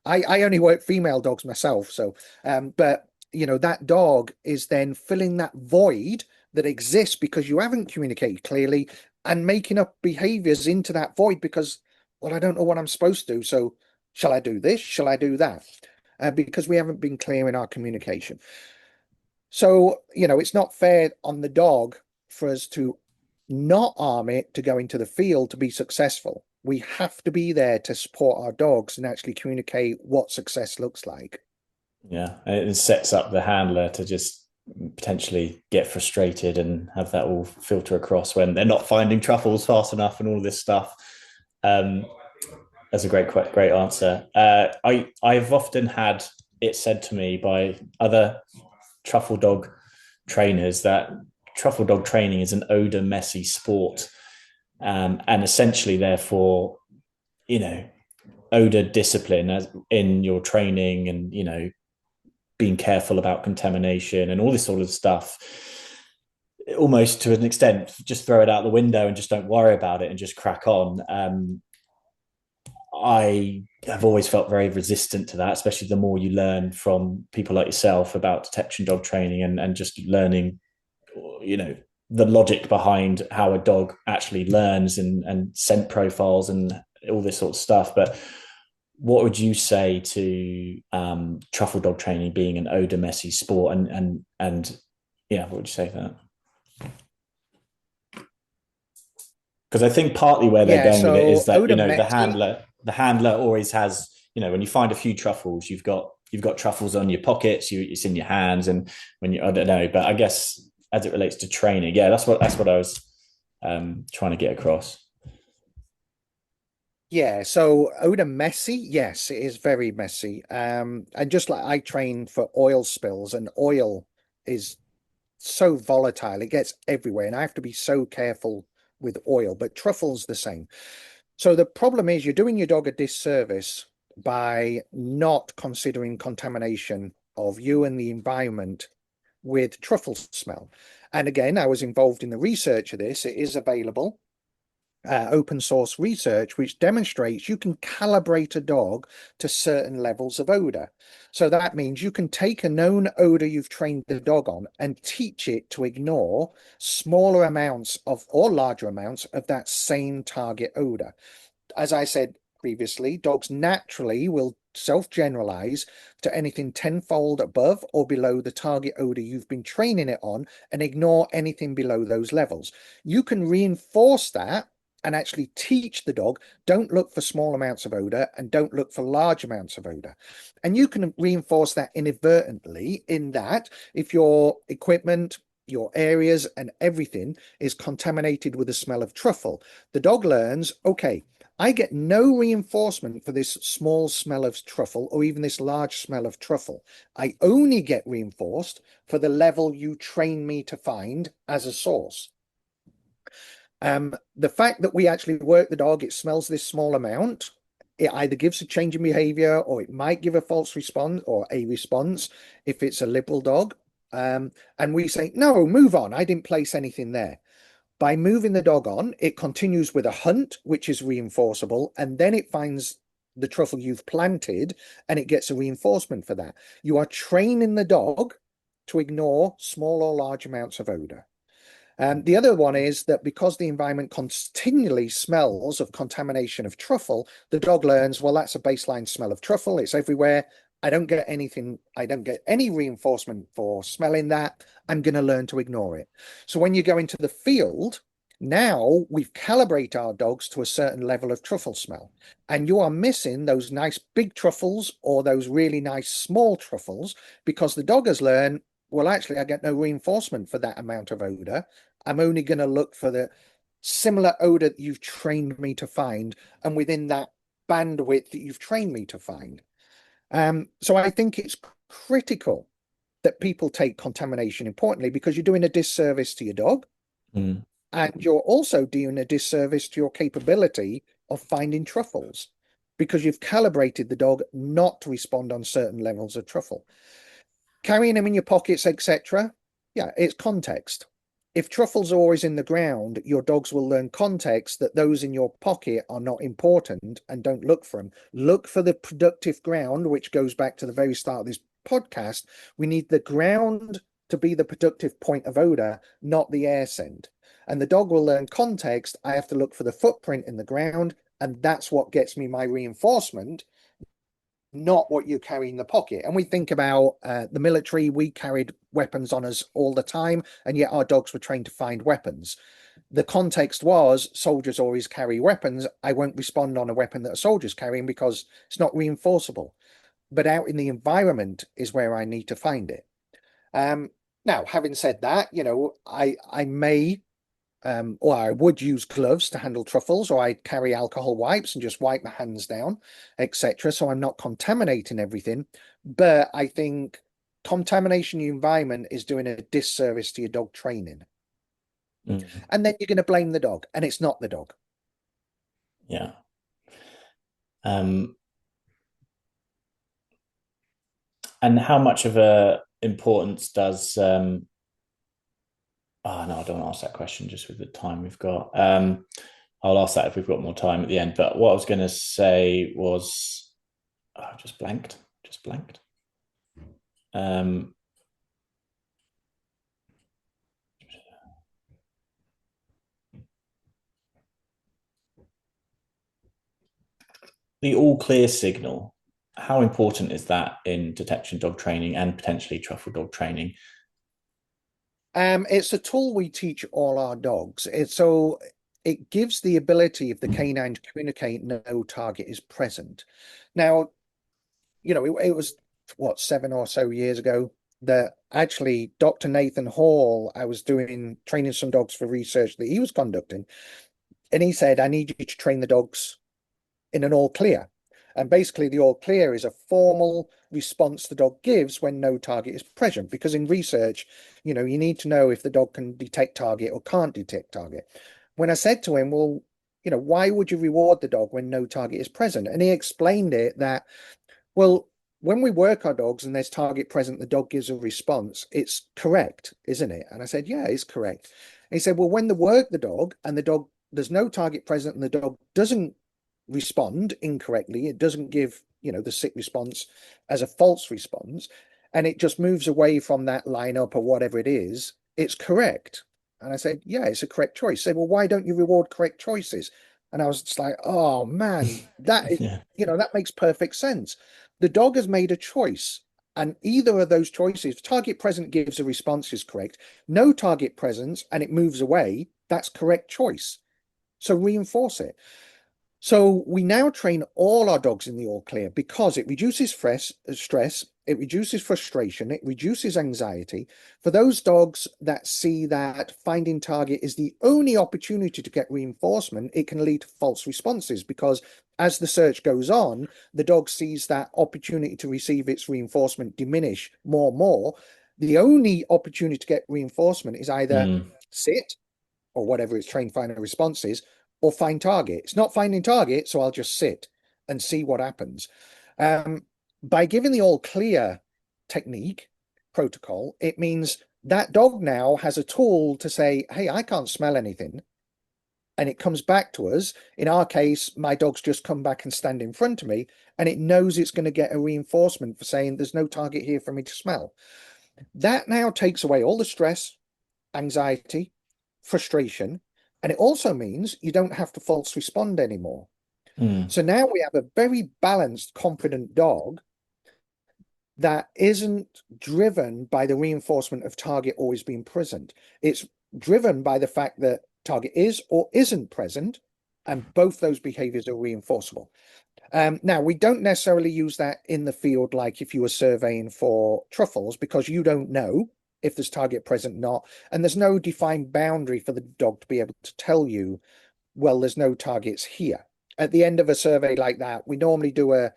I only work female dogs myself, so but that dog is then filling that void that exists because you haven't communicated clearly, and making up behaviors into that void because, well, I don't know what I'm supposed to do, so shall I do this, shall I do that, because we haven't been clear in our communication. So it's not fair on the dog for us to not arm it to go into the field to be successful. We have to be there to support our dogs and actually communicate what success looks like. Yeah, and it sets up the handler to just potentially get frustrated and have that all filter across when they're not finding truffles fast enough and all this stuff. Um, that's a great answer. I've often had it said to me by other truffle dog trainers that truffle dog training is an odour-messy sport, and essentially, therefore, odor discipline as in your training, and being careful about contamination and all this sort of stuff, almost to an extent just throw it out the window and just don't worry about it and just crack on. I have always felt very resistant to that, especially the more you learn from people like yourself about detection dog training, and just learning the logic behind how a dog actually learns, and scent profiles and all this sort of stuff. But what would you say to truffle dog training being an odour-messy sport, and yeah, what would you say to that? Because I think partly where they're going with it So is that odour-messy, the handler always has, when you find a few truffles, you've got truffles on your pockets, it's in your hands, and when I don't know, but I guess as it relates to training. Yeah, that's what I was trying to get across. Yeah, so odour-messy, yes, it is very messy. And just like I train for oil spills, and oil is so volatile, it gets everywhere, and I have to be so careful with oil, but truffle's the same. So the problem is you're doing your dog a disservice by not considering contamination of you and the environment with truffle smell. And again, I was involved in the research of this. It is available, open source research, which demonstrates you can calibrate a dog to certain levels of odor. So that means you can take a known odor you've trained the dog on and teach it to ignore smaller amounts of or larger amounts of that same target odor. As I said previously, dogs naturally will self-generalize to anything tenfold above or below the target odor you've been training it on and ignore anything below those levels. You can reinforce that and actually teach the dog, don't look for small amounts of odor and don't look for large amounts of odor. And you can reinforce that inadvertently in that if your equipment, your areas and everything is contaminated with the smell of truffle, the dog learns, okay, I get no reinforcement for this small smell of truffle or even this large smell of truffle. I only get reinforced for the level you train me to find as a source. The fact that we actually work the dog, it smells this small amount, it either gives a change in behavior or it might give a false response or a response if it's a liberal dog. And we say, no, move on. I didn't place anything there. By moving the dog on, it continues with a hunt, which is reinforceable, and then it finds the truffle you've planted and it gets a reinforcement for that. You are training the dog to ignore small or large amounts of odor. The other one is that because the environment continually smells of contamination of truffle, the dog learns, well, that's a baseline smell of truffle. It's everywhere. I don't get anything. I don't get any reinforcement for smelling that. I'm going to learn to ignore it. So when you go into the field, now we've calibrated our dogs to a certain level of truffle smell. And you are missing those nice big truffles or those really nice small truffles because the dog has learned, well, actually, I get no reinforcement for that amount of odor. I'm only going to look for the similar odor that you've trained me to find and within that bandwidth that you've trained me to find. So I think it's critical that people take contamination importantly because you're doing a disservice to your dog Mm. and you're also doing a disservice to your capability of finding truffles because you've calibrated the dog not to respond on certain levels of truffle. Carrying them in your pockets, etc. Yeah, it's context. If truffles are always in the ground, your dogs will learn context that those in your pocket are not important and don't look for them. Look for the productive ground, which goes back to the very start of this podcast. We need the ground to be the productive point of odor, not the air scent. And the dog will learn context. I have to look for the footprint in the ground, and that's what gets me my reinforcement, not what you carry in the pocket. And we think about the military, we carried weapons on us all the time, and yet our dogs were trained to find weapons. The context was soldiers always carry weapons. I won't respond on a weapon that a soldier's carrying because it's not reinforceable. But out in the environment is where I need to find it. Now, having said that, I may or I would use gloves to handle truffles, or I'd carry alcohol wipes and just wipe my hands down, etc. So I'm not contaminating everything. But I think contamination in the environment is doing a disservice to your dog training. Mm. And then you're going to blame the dog, and it's not the dog. Yeah. Um, and how much of a importance does oh no, I don't want to ask that question just with the time we've got. I'll ask that if we've got more time at the end. But what I was going to say was, oh, just blanked, just blanked. Um, the all clear signal. How important is that in detection dog training and potentially truffle dog training? It's a tool we teach all our dogs. So it gives the ability of the canine to communicate no target is present. Now, it was what, 7 or so years ago. that actually Dr. Nathan Hall, I was doing training some dogs for research that he was conducting, and he said, I need you to train the dogs in an all clear. And basically, the all clear is a formal response the dog gives when no target is present. Because in research, you need to know if the dog can detect target or can't detect target. When I said to him, well, why would you reward the dog when no target is present? And he explained it that, well, when we work our dogs and there's target present, the dog gives a response. It's correct, isn't it? And I said, yeah, it's correct. And he said, well, when they work the dog and there's no target present and the dog doesn't respond incorrectly, it doesn't give, the sick response as a false response, and it just moves away from that lineup or whatever it is, it's correct. And I said, yeah, it's a correct choice. He said, well, why don't you reward correct choices? And I was just like, oh man, that is, Yeah. that makes perfect sense. The dog has made a choice, and either of those choices, target present gives a response is correct, no target presence and it moves away, that's correct choice. So reinforce it. So we now train all our dogs in the all clear because it reduces stress, it reduces frustration, it reduces anxiety. For those dogs that see that finding target is the only opportunity to get reinforcement, it can lead to false responses because as the search goes on, the dog sees that opportunity to receive its reinforcement diminish more and more. The only opportunity to get reinforcement is either Mm. sit or whatever its trained finder response is, or find target. It's not finding target, so I'll just sit and see what happens. By giving the all clear technique protocol, it means that dog now has a tool to say, hey, I can't smell anything. And it comes back to us. In our case, my dog's just come back and stand in front of me, and it knows it's going to get a reinforcement for saying there's no target here for me to smell. That now takes away all the stress, anxiety, frustration, and it also means you don't have to false respond anymore. Mm. So now we have a very balanced, confident dog that isn't driven by the reinforcement of target always being present. It's driven by the fact that target is or isn't present, and both those behaviors are reinforceable. Now, we don't necessarily use that in the field, like if you were surveying for truffles, because you don't know if there's target present or not, and there's no defined boundary for the dog to be able to tell you, well, there's no targets here. At the end of a survey like that, we normally do a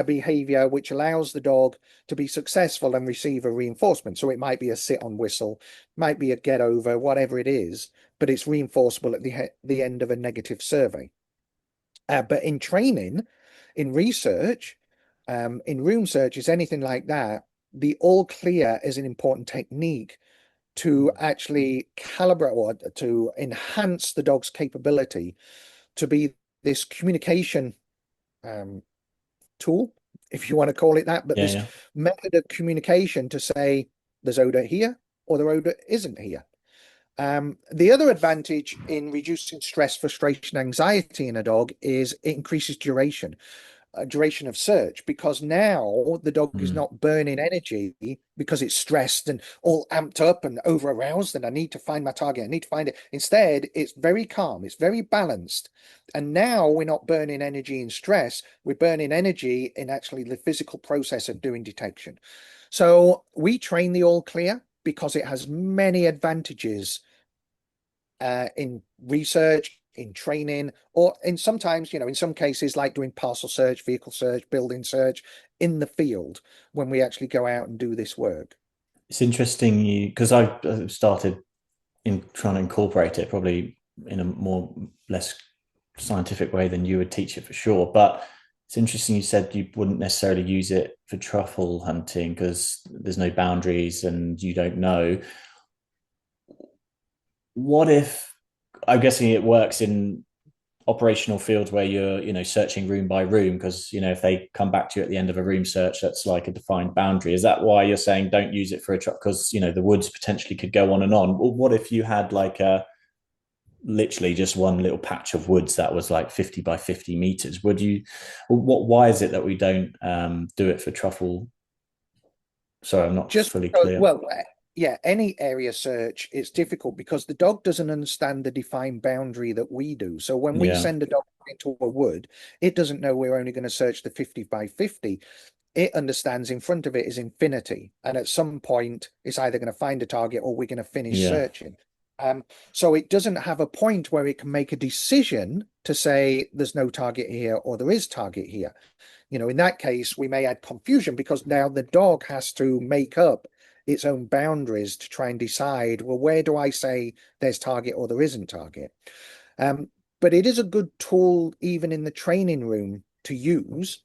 behavior which allows the dog to be successful and receive a reinforcement. So it might be a sit on whistle, might be a get over, whatever it is, but it's reinforceable at the end of a negative survey. But in training, in research, in room searches, anything like that, the all clear is an important technique to actually calibrate or to enhance the dog's capability to be this communication tool, if you want to call it that, but Yeah, this yeah. method of communication to say there's odor here or the odor isn't here. The other advantage in reducing stress, frustration, anxiety in a dog is it increases duration of search, because now the dog is Mm. not burning energy because it's stressed and all amped up and over aroused and I need to find my target, I need to find it. Instead, it's very calm, it's very balanced, and now we're not burning energy in stress, we're burning energy in actually the physical process of doing detection. So we train the all clear because it has many advantages in research, in training, or in sometimes, in some cases, like doing parcel search, vehicle search, building search in the field when we actually go out and do this work. It's interesting you because I've started in trying to incorporate it probably in a more less scientific way than you would teach it for sure. But it's interesting you said you wouldn't necessarily use it for truffle hunting because there's no boundaries and you don't know. What if I'm guessing it works in operational fields where you're searching room by room because if they come back to you at the end of a room search that's like a defined boundary, is that why you're saying don't use it for a truck because the woods potentially could go on and on? Well, what if you had like a literally just one little patch of woods that was like 50 by 50 meters? Would you why is it that we don't do it for truffle? Sorry, I'm not Just fully because, clear. well, yeah, any area search, it's difficult because the dog doesn't understand the defined boundary that we do. So when we Yeah. send a dog into a wood, it doesn't know we're only going to search the 50 by 50. it understands in front of it is infinity. And at some point, it's either going to find a target or we're going to finish Yeah. searching. So it doesn't have a point where it can make a decision to say there's no target here or there is target here. In that case, we may add confusion because now the dog has to make up its own boundaries to try and decide, well, where do I say there's target or there isn't target? But it is a good tool even in the training room to use,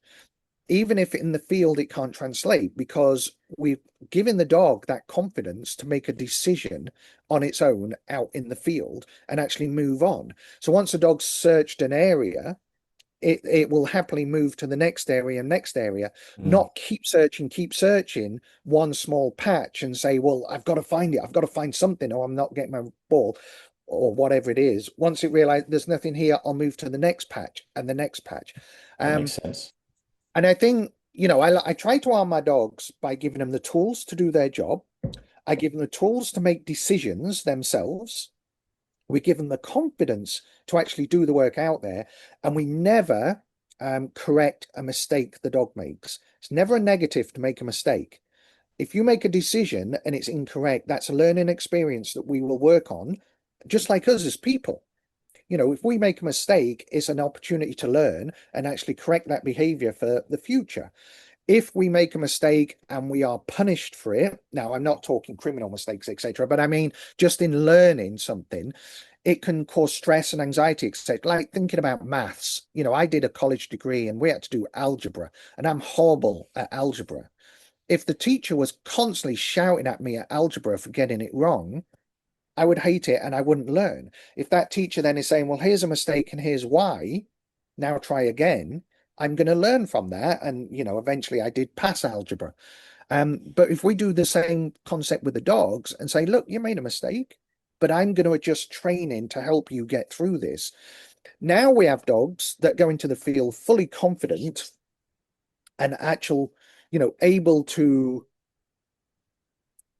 even if in the field it can't translate, because we've given the dog that confidence to make a decision on its own out in the field and actually move on. So once the dog's searched an area, it will happily move to the next area, not keep searching one small patch and say, well, I've got to find it. I've got to find something, or I'm not getting my ball, or whatever it is. Once it realizes there's nothing here, I'll move to the next patch and the next patch. That makes Um, sense. and I think, I try to arm my dogs by giving them the tools to do their job. I give them the tools to make decisions themselves. We give them the confidence to actually do the work out there, and we never correct a mistake the dog makes. It's never a negative to make a mistake. If you make a decision and it's incorrect, that's a learning experience that we will work on, just like us as people. If we make a mistake, it's an opportunity to learn and actually correct that behavior for the future. If we make a mistake and we are punished for it, now I'm not talking criminal mistakes, etc., but I mean just in learning something, it can cause stress and anxiety, etc. Like thinking about maths. I did a college degree and we had to do algebra, and I'm horrible at algebra. If the teacher was constantly shouting at me at algebra for getting it wrong, I would hate it and I wouldn't learn. If that teacher then is saying, well, here's a mistake and here's why, now try again, I'm going to learn from that. And, eventually I did pass algebra. But if we do the same concept with the dogs and say, look, you made a mistake, but I'm going to adjust training to help you get through this. Now we have dogs that go into the field fully confident and able to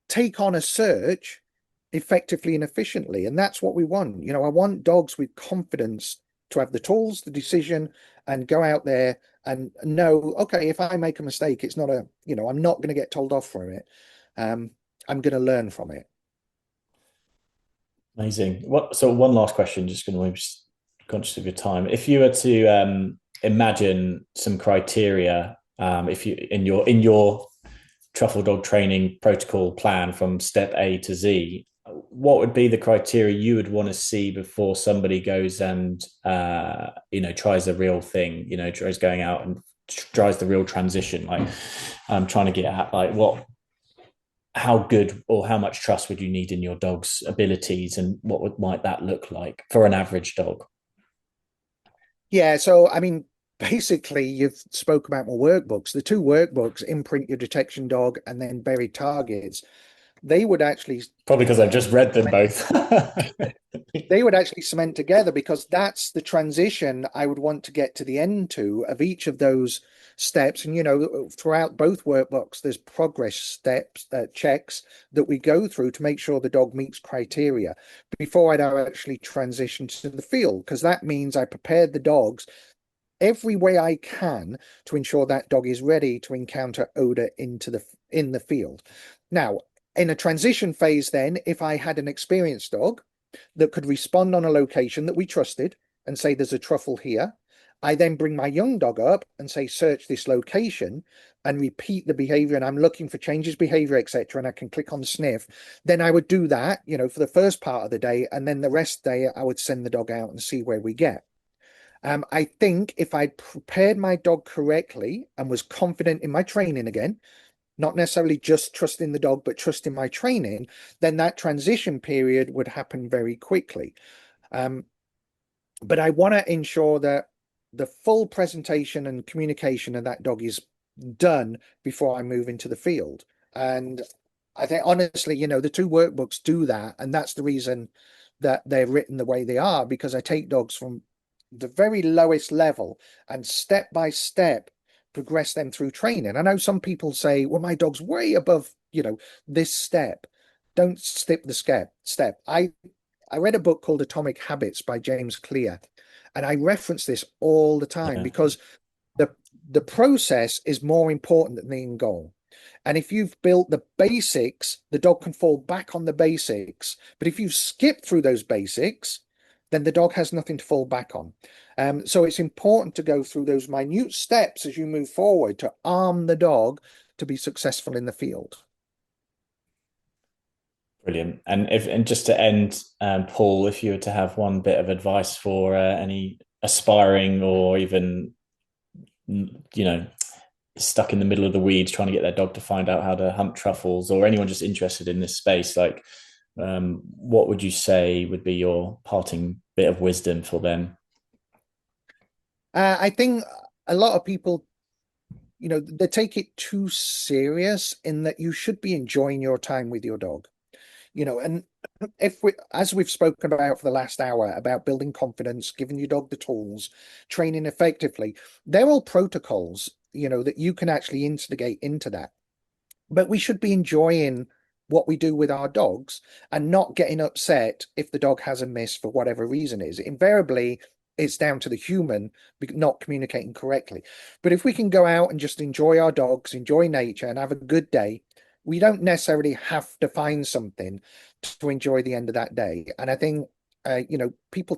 take on a search effectively and efficiently. And that's what we want. I want dogs with confidence to have the tools, the decision, and go out there and know, okay, if I make a mistake, it's not I'm not going to get told off for it. I'm going to learn from it. Amazing. So one last question, just going to be conscious of your time. If you were to imagine some criteria, if you in your truffle dog training protocol plan from step A to Z, what would be the criteria you would want to see before somebody goes and tries a real thing, tries going out and tries the real transition? Like I'm trying to get at like how good or how much trust would you need in your dog's abilities, and might that look like for an average dog? Yeah, so I mean, basically, you've spoke about my workbooks. The two workbooks, Imprint Your Detection Dog and then Buried Targets, they would actually Probably because I've just read them both. they would actually cement together, because that's the transition I would want to get to the end to of each of those steps. And throughout both workbooks, there's progress steps, checks that we go through to make sure the dog meets criteria before I'd actually transition to the field, because that means I prepared the dogs every way I can to ensure that dog is ready to encounter odor in the field. Now, in a transition phase, then, if I had an experienced dog that could respond on a location that we trusted and say there's a truffle here, I then bring my young dog up and say search this location and repeat the behavior, and I'm looking for changes behavior, etc., and I can click on sniff. Then I would do that for the first part of the day, and then the rest of the day I would send the dog out and see where we get. I think if I prepared my dog correctly and was confident in my training again, not necessarily just trusting the dog, but trusting my training, then that transition period would happen very quickly. But I want to ensure that the full presentation and communication of that dog is done before I move into the field. And I think, honestly, the two workbooks do that. And that's the reason that they're written the way they are, because I take dogs from the very lowest level and step by step progress them through training. I know some people say, well, my dog's way above, this step. Don't skip the step. I read a book called Atomic Habits by James Clear, and I reference this all the time Yeah. because the the process is more important than the end goal. And if you've built the basics, the dog can fall back on the basics. But if you skip through those basics, then the dog has nothing to fall back on. So it's important to go through those minute steps as you move forward to arm the dog to be successful in the field. Brilliant. And just to end, Paul, if you were to have one bit of advice for any aspiring or even, stuck in the middle of the weeds trying to get their dog to find out how to hunt truffles, or anyone just interested in this space, like, what would you say would be your parting bit of wisdom for them? I think a lot of people, they take it too serious in that you should be enjoying your time with your dog. And if we, as we've spoken about for the last hour, about building confidence, giving your dog the tools, training effectively, they're all protocols, that you can actually instigate into that. But we should be enjoying what we do with our dogs and not getting upset if the dog has a miss for whatever reason is. Invariably, it's down to the human not communicating correctly. But if we can go out and just enjoy our dogs, enjoy nature, and have a good day, we don't necessarily have to find something to enjoy the end of that day. And I think, people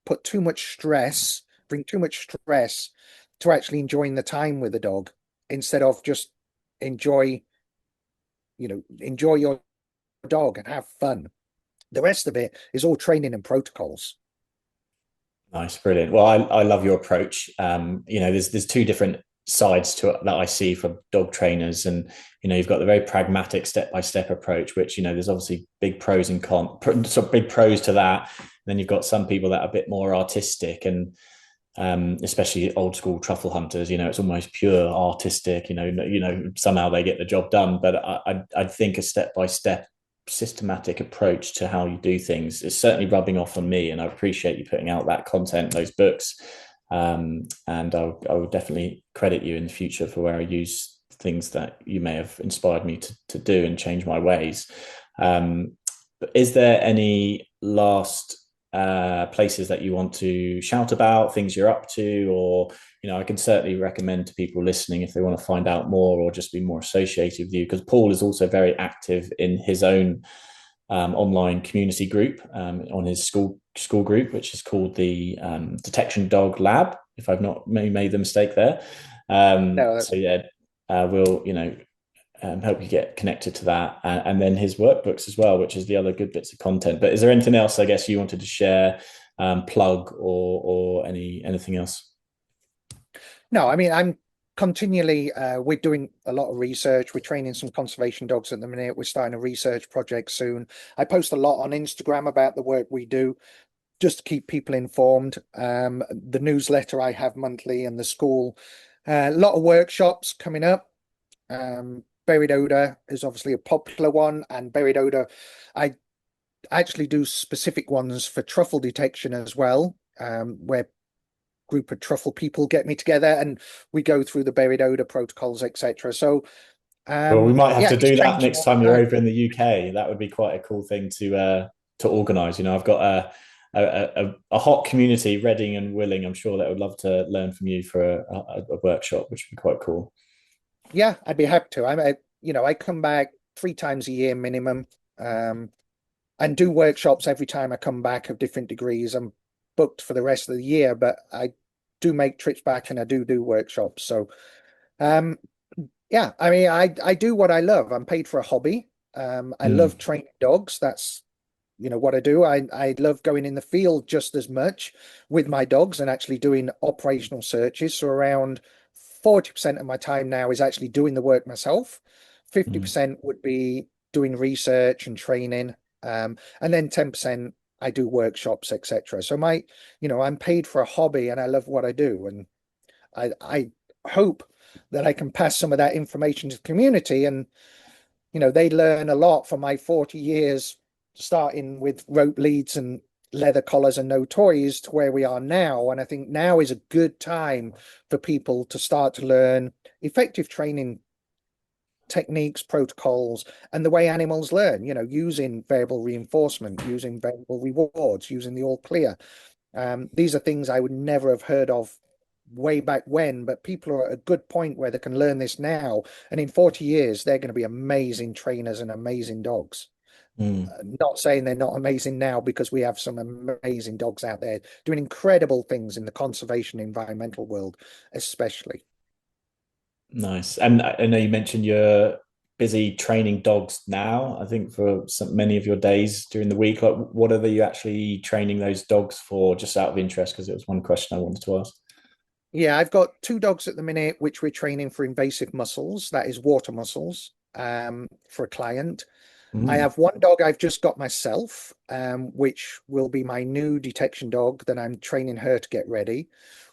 put too much stress, bring too much stress to actually enjoying the time with the dog instead of just enjoy, enjoy your dog and have fun. The rest of it is all training and protocols. Nice, brilliant. Well, I love your approach. There's two different sides to it that I see from dog trainers, and you've got the very pragmatic step-by-step approach, which there's obviously big pros and cons, so big pros to that. And then you've got some people that are a bit more artistic, and especially old school truffle hunters. It's almost pure artistic. Somehow they get the job done. But I think a step-by-step systematic approach to how you do things is certainly rubbing off on me, and I appreciate you putting out that content, those books. And I will definitely credit you in the future for where I use things that you may have inspired me to do and change my ways. But is there any last places that you want to shout about, things you're up to, or I can certainly recommend to people listening if they want to find out more or just be more associated with you, because Paul is also very active in his own online community group, on his school group, which is called the Detection Dog Lab, if I've not made the mistake there. No, So yeah, we'll help you get connected to that, and then his workbooks as well, which is the other good bits of content. But is there anything else, I guess, you wanted to share, plug, or anything else? no, I mean, I'm continually, we're doing a lot of research. We're training some conservation dogs at the minute. We're starting a research project soon. I post a lot on Instagram about the work we do, just to keep people informed. The newsletter I have monthly, and the school, a lot of workshops coming up. Buried odor is obviously a popular one, and buried odor, I actually do specific ones for truffle detection as well, where group of truffle people get me together and we go through the buried odor protocols, etc. So Well, we might have yeah, to it's do that changing next all the time you're time. over in the UK. That would be quite a cool thing to organise. I've got a hot community, Reading and Willing. I'm sure that would love to learn from you for a workshop, which would be quite cool. Yeah, I'd be happy to. I come back 3 times a year minimum, and do workshops every time I come back of different degrees. I'm booked for the rest of the year, but I do make trips back and I do workshops. So um yeah, I mean, I do what I love. I'm paid for a hobby. I love Mm. training dogs. That's what I do. I love going in the field just as much with my dogs and actually doing operational searches. So around 40% of my time now is actually doing the work myself. Mm. 50% would be doing research and training. And then 10% I do workshops, etc. So I'm paid for a hobby and I love what I do. And I hope that I can pass some of that information to the community, and they learn a lot from my 40 years, starting with rope leads and leather collars and no toys to where we are now. And I think now is a good time for people to start to learn effective training techniques, protocols, and the way animals learn, using variable reinforcement, using variable rewards, using the all clear. These are things I would never have heard of way back when, but people are at a good point where they can learn this now. And in 40 years, they're going to be amazing trainers and amazing dogs. Mm. Not saying they're not amazing now, because we have some amazing dogs out there doing incredible things in the conservation environmental world, especially. Nice. And I know you mentioned you're busy training dogs now, I think for many of your days during the week. Like, what are you actually training those dogs for, just out of interest? Because it was one question I wanted to ask. Yeah, I've got two dogs at the minute, which we're training for invasive mussels, that is water mussels, for a client. I Mm. have one dog I've just got myself, which will be my new detection dog that I'm training her to get ready.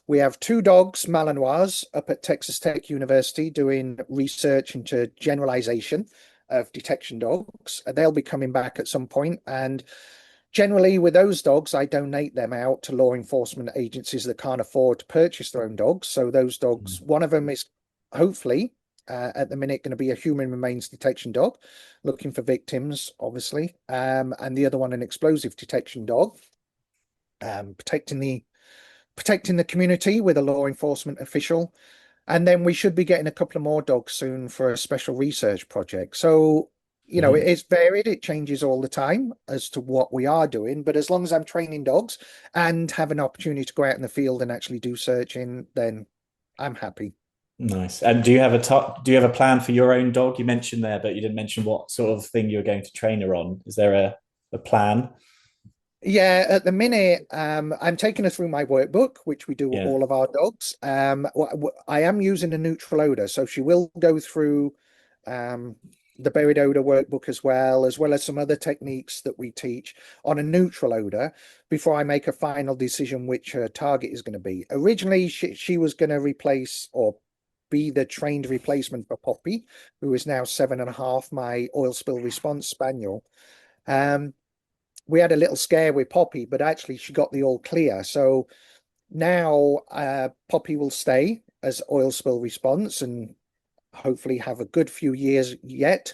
We have two dogs, Malinois, up at Texas Tech University doing research into generalization of detection dogs. They'll be coming back at some point, and generally, with those dogs, I donate them out to law enforcement agencies that can't afford to purchase their own dogs. So those dogs, one of them is hopefully at the minute going to be a human remains detection dog, looking for victims, obviously, and the other one an explosive detection dog, protecting the community with a law enforcement official. And then we should be getting a couple of more dogs soon for a special research project. So, Mm. it's varied. It changes all the time as to what we are doing. But as long as I'm training dogs and have an opportunity to go out in the field and actually do searching, then I'm happy. Nice. And do you have a plan for your own dog? You mentioned there, but you didn't mention what sort of thing you're going to train her on. Is there a plan? Yeah, at the minute, I'm taking her through my workbook, which we do Yeah. all of our dogs. I am using a neutral odor, so she will go through um, the buried odor workbook as well as some other techniques that we teach on a neutral odor before I make a final decision which her target is going to be. Originally, she was going to replace or be the trained replacement for Poppy, who is now 7.5, my oil spill response spaniel. Um, we had a little scare with Poppy, but actually she got the all clear. So now Poppy will stay as oil spill response and hopefully have a good few years yet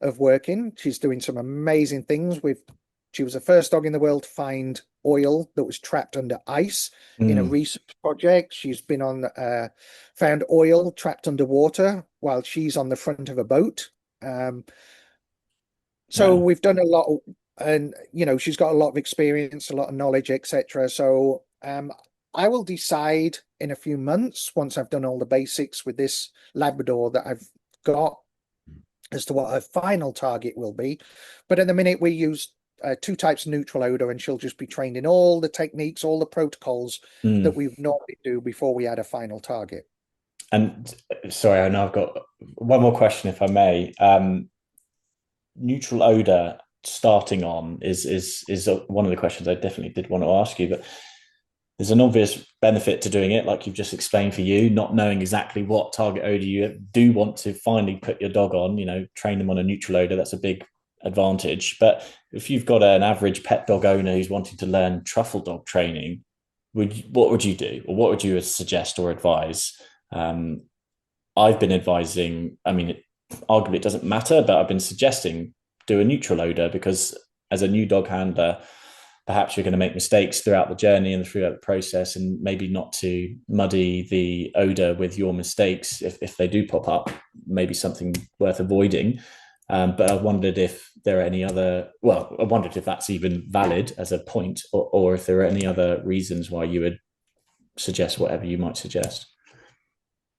of working. She's doing some amazing things with. She was the first dog in the world to find oil that was trapped under ice in a Mm. research project. She's been on found oil trapped underwater while she's on the front of a boat. So Wow. we've done a lot and she's got a lot of experience, a lot of knowledge, etc. So I will decide in a few months once I've done all the basics with this Labrador that I've got as to what her final target will be. But at the minute we use two types of neutral odor, and she'll just be trained in all the techniques, all the protocols that Mm. we would normally do before we had a final target. And sorry, I know I've got one more question, if I may. Neutral odor starting on is one of the questions I definitely did want to ask you, but there's an obvious benefit to doing it, like you've just explained for you, not knowing exactly what target odor you do want to finally put your dog on, train them on a neutral odor. That's a big advantage. But if you've got an average pet dog owner who's wanting to learn truffle dog training, what would you do? Or what would you suggest or advise? Um, I've been advising, arguably it doesn't matter, but I've been suggesting do a neutral odor because as a new dog handler, perhaps you're going to make mistakes throughout the journey and throughout the process, and maybe not to muddy the odor with your mistakes if they do pop up, maybe something worth avoiding. But I wondered if there are any other, I wondered if that's even valid as a point, or if there are any other reasons why you would suggest whatever you might suggest.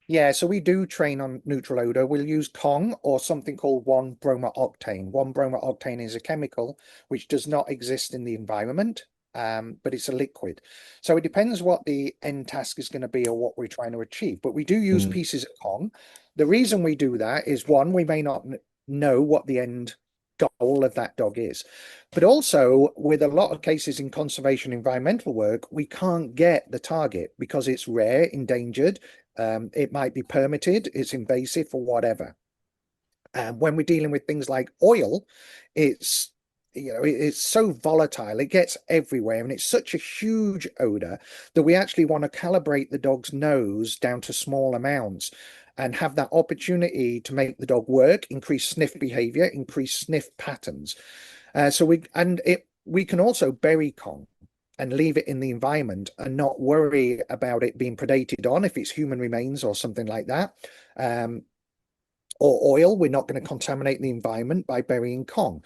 Yeah, so we do train on neutral odor. We'll use Kong or something called 1-bromo-octane. 1-bromo-octane is a chemical which does not exist in the environment, but it's a liquid. So it depends what the end task is going to be or what we're trying to achieve. But we do use Mm. pieces of Kong. The reason we do that is one, we may not know what the end goal of that dog is. But also, with a lot of cases in conservation environmental work, we can't get the target because it's rare, endangered. It might be permitted, it's invasive or whatever. And when we're dealing with things like oil, it's it's so volatile, it gets everywhere, and it's such a huge odor that we actually want to calibrate the dog's nose down to small amounts and have that opportunity to make the dog work, increase sniff behavior, increase sniff patterns. So we can also bury Kong. and leave it in the environment and not worry about it being predated on if it's human remains or something like that. Or oil, we're not going to contaminate the environment by burying Kong.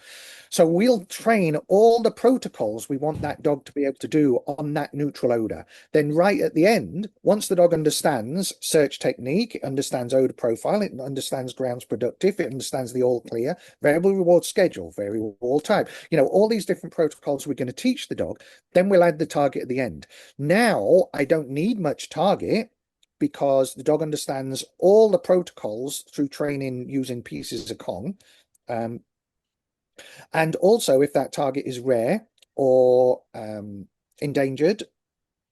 So we'll train all the protocols we want that dog to be able to do on that neutral odor. Then right at the end, once the dog understands search technique, it understands odor profile, it understands grounds productive, it understands the all clear, variable reward schedule, variable type, all these different protocols we're going to teach the dog, then we'll add the target at the end. Now I don't need much target because the dog understands all the protocols through training using pieces of Kong. And also, if that target is rare or endangered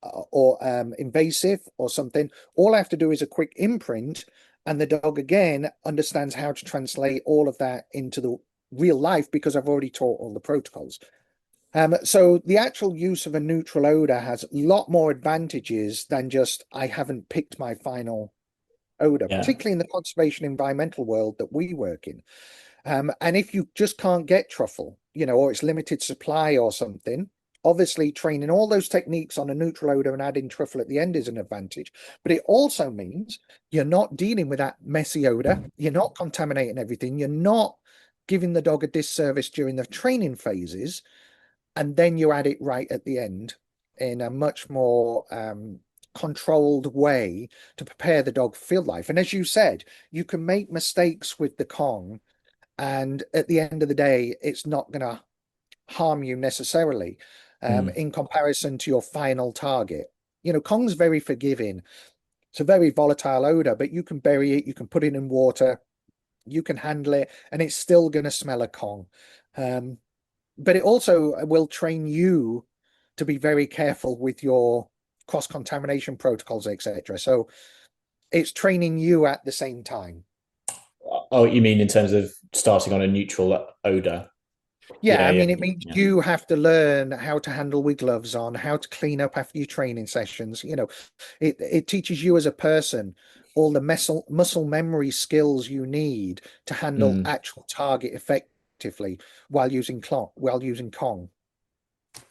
or invasive or something, all I have to do is a quick imprint, and the dog again understands how to translate all of that into the real life because I've already taught all the protocols. So the actual use of a neutral odor has a lot more advantages than just I haven't picked my final odor, Yeah. particularly in the conservation environmental world that we work in. And if you just can't get truffle, or it's limited supply or something, obviously training all those techniques on a neutral odor and adding truffle at the end is an advantage. But it also means you're not dealing with that messy odor. You're not contaminating everything. You're not giving the dog a disservice during the training phases. And then you add it right at the end in a much more controlled way to prepare the dog for field life. And as you said, you can make mistakes with the Kong, and at the end of the day, it's not going to harm you necessarily in comparison to your final target. Kong's very forgiving. It's a very volatile odor, but you can bury it, you can put it in water, you can handle it, and it's still going to smell a Kong. But it also will train you to be very careful with your cross-contamination protocols, etc. So it's training you at the same time. Oh, you mean in terms of starting on a neutral odor? Yeah, Yeah, I yeah, mean, it means yeah. you have to learn how to handle with gloves on, how to clean up after your training sessions. It teaches you as a person all the muscle memory skills you need to handle Mm. actual target effectively while using Kong.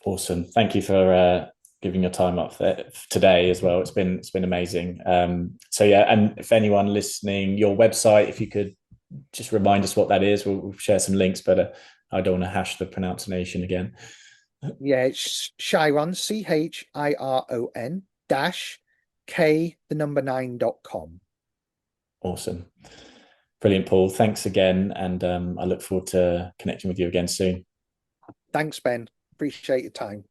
Awesome. Thank you for giving your time up there today as well. It's been amazing. So yeah, and if anyone listening, your website, if you could just remind us what that is, we'll share some links. But I don't want to hash the pronunciation again. Yeah, it's Chiron, Chiron dash K the number 9.com. Awesome. Brilliant, Paul. Thanks again. And I look forward to connecting with you again soon. Thanks, Ben. Appreciate your time.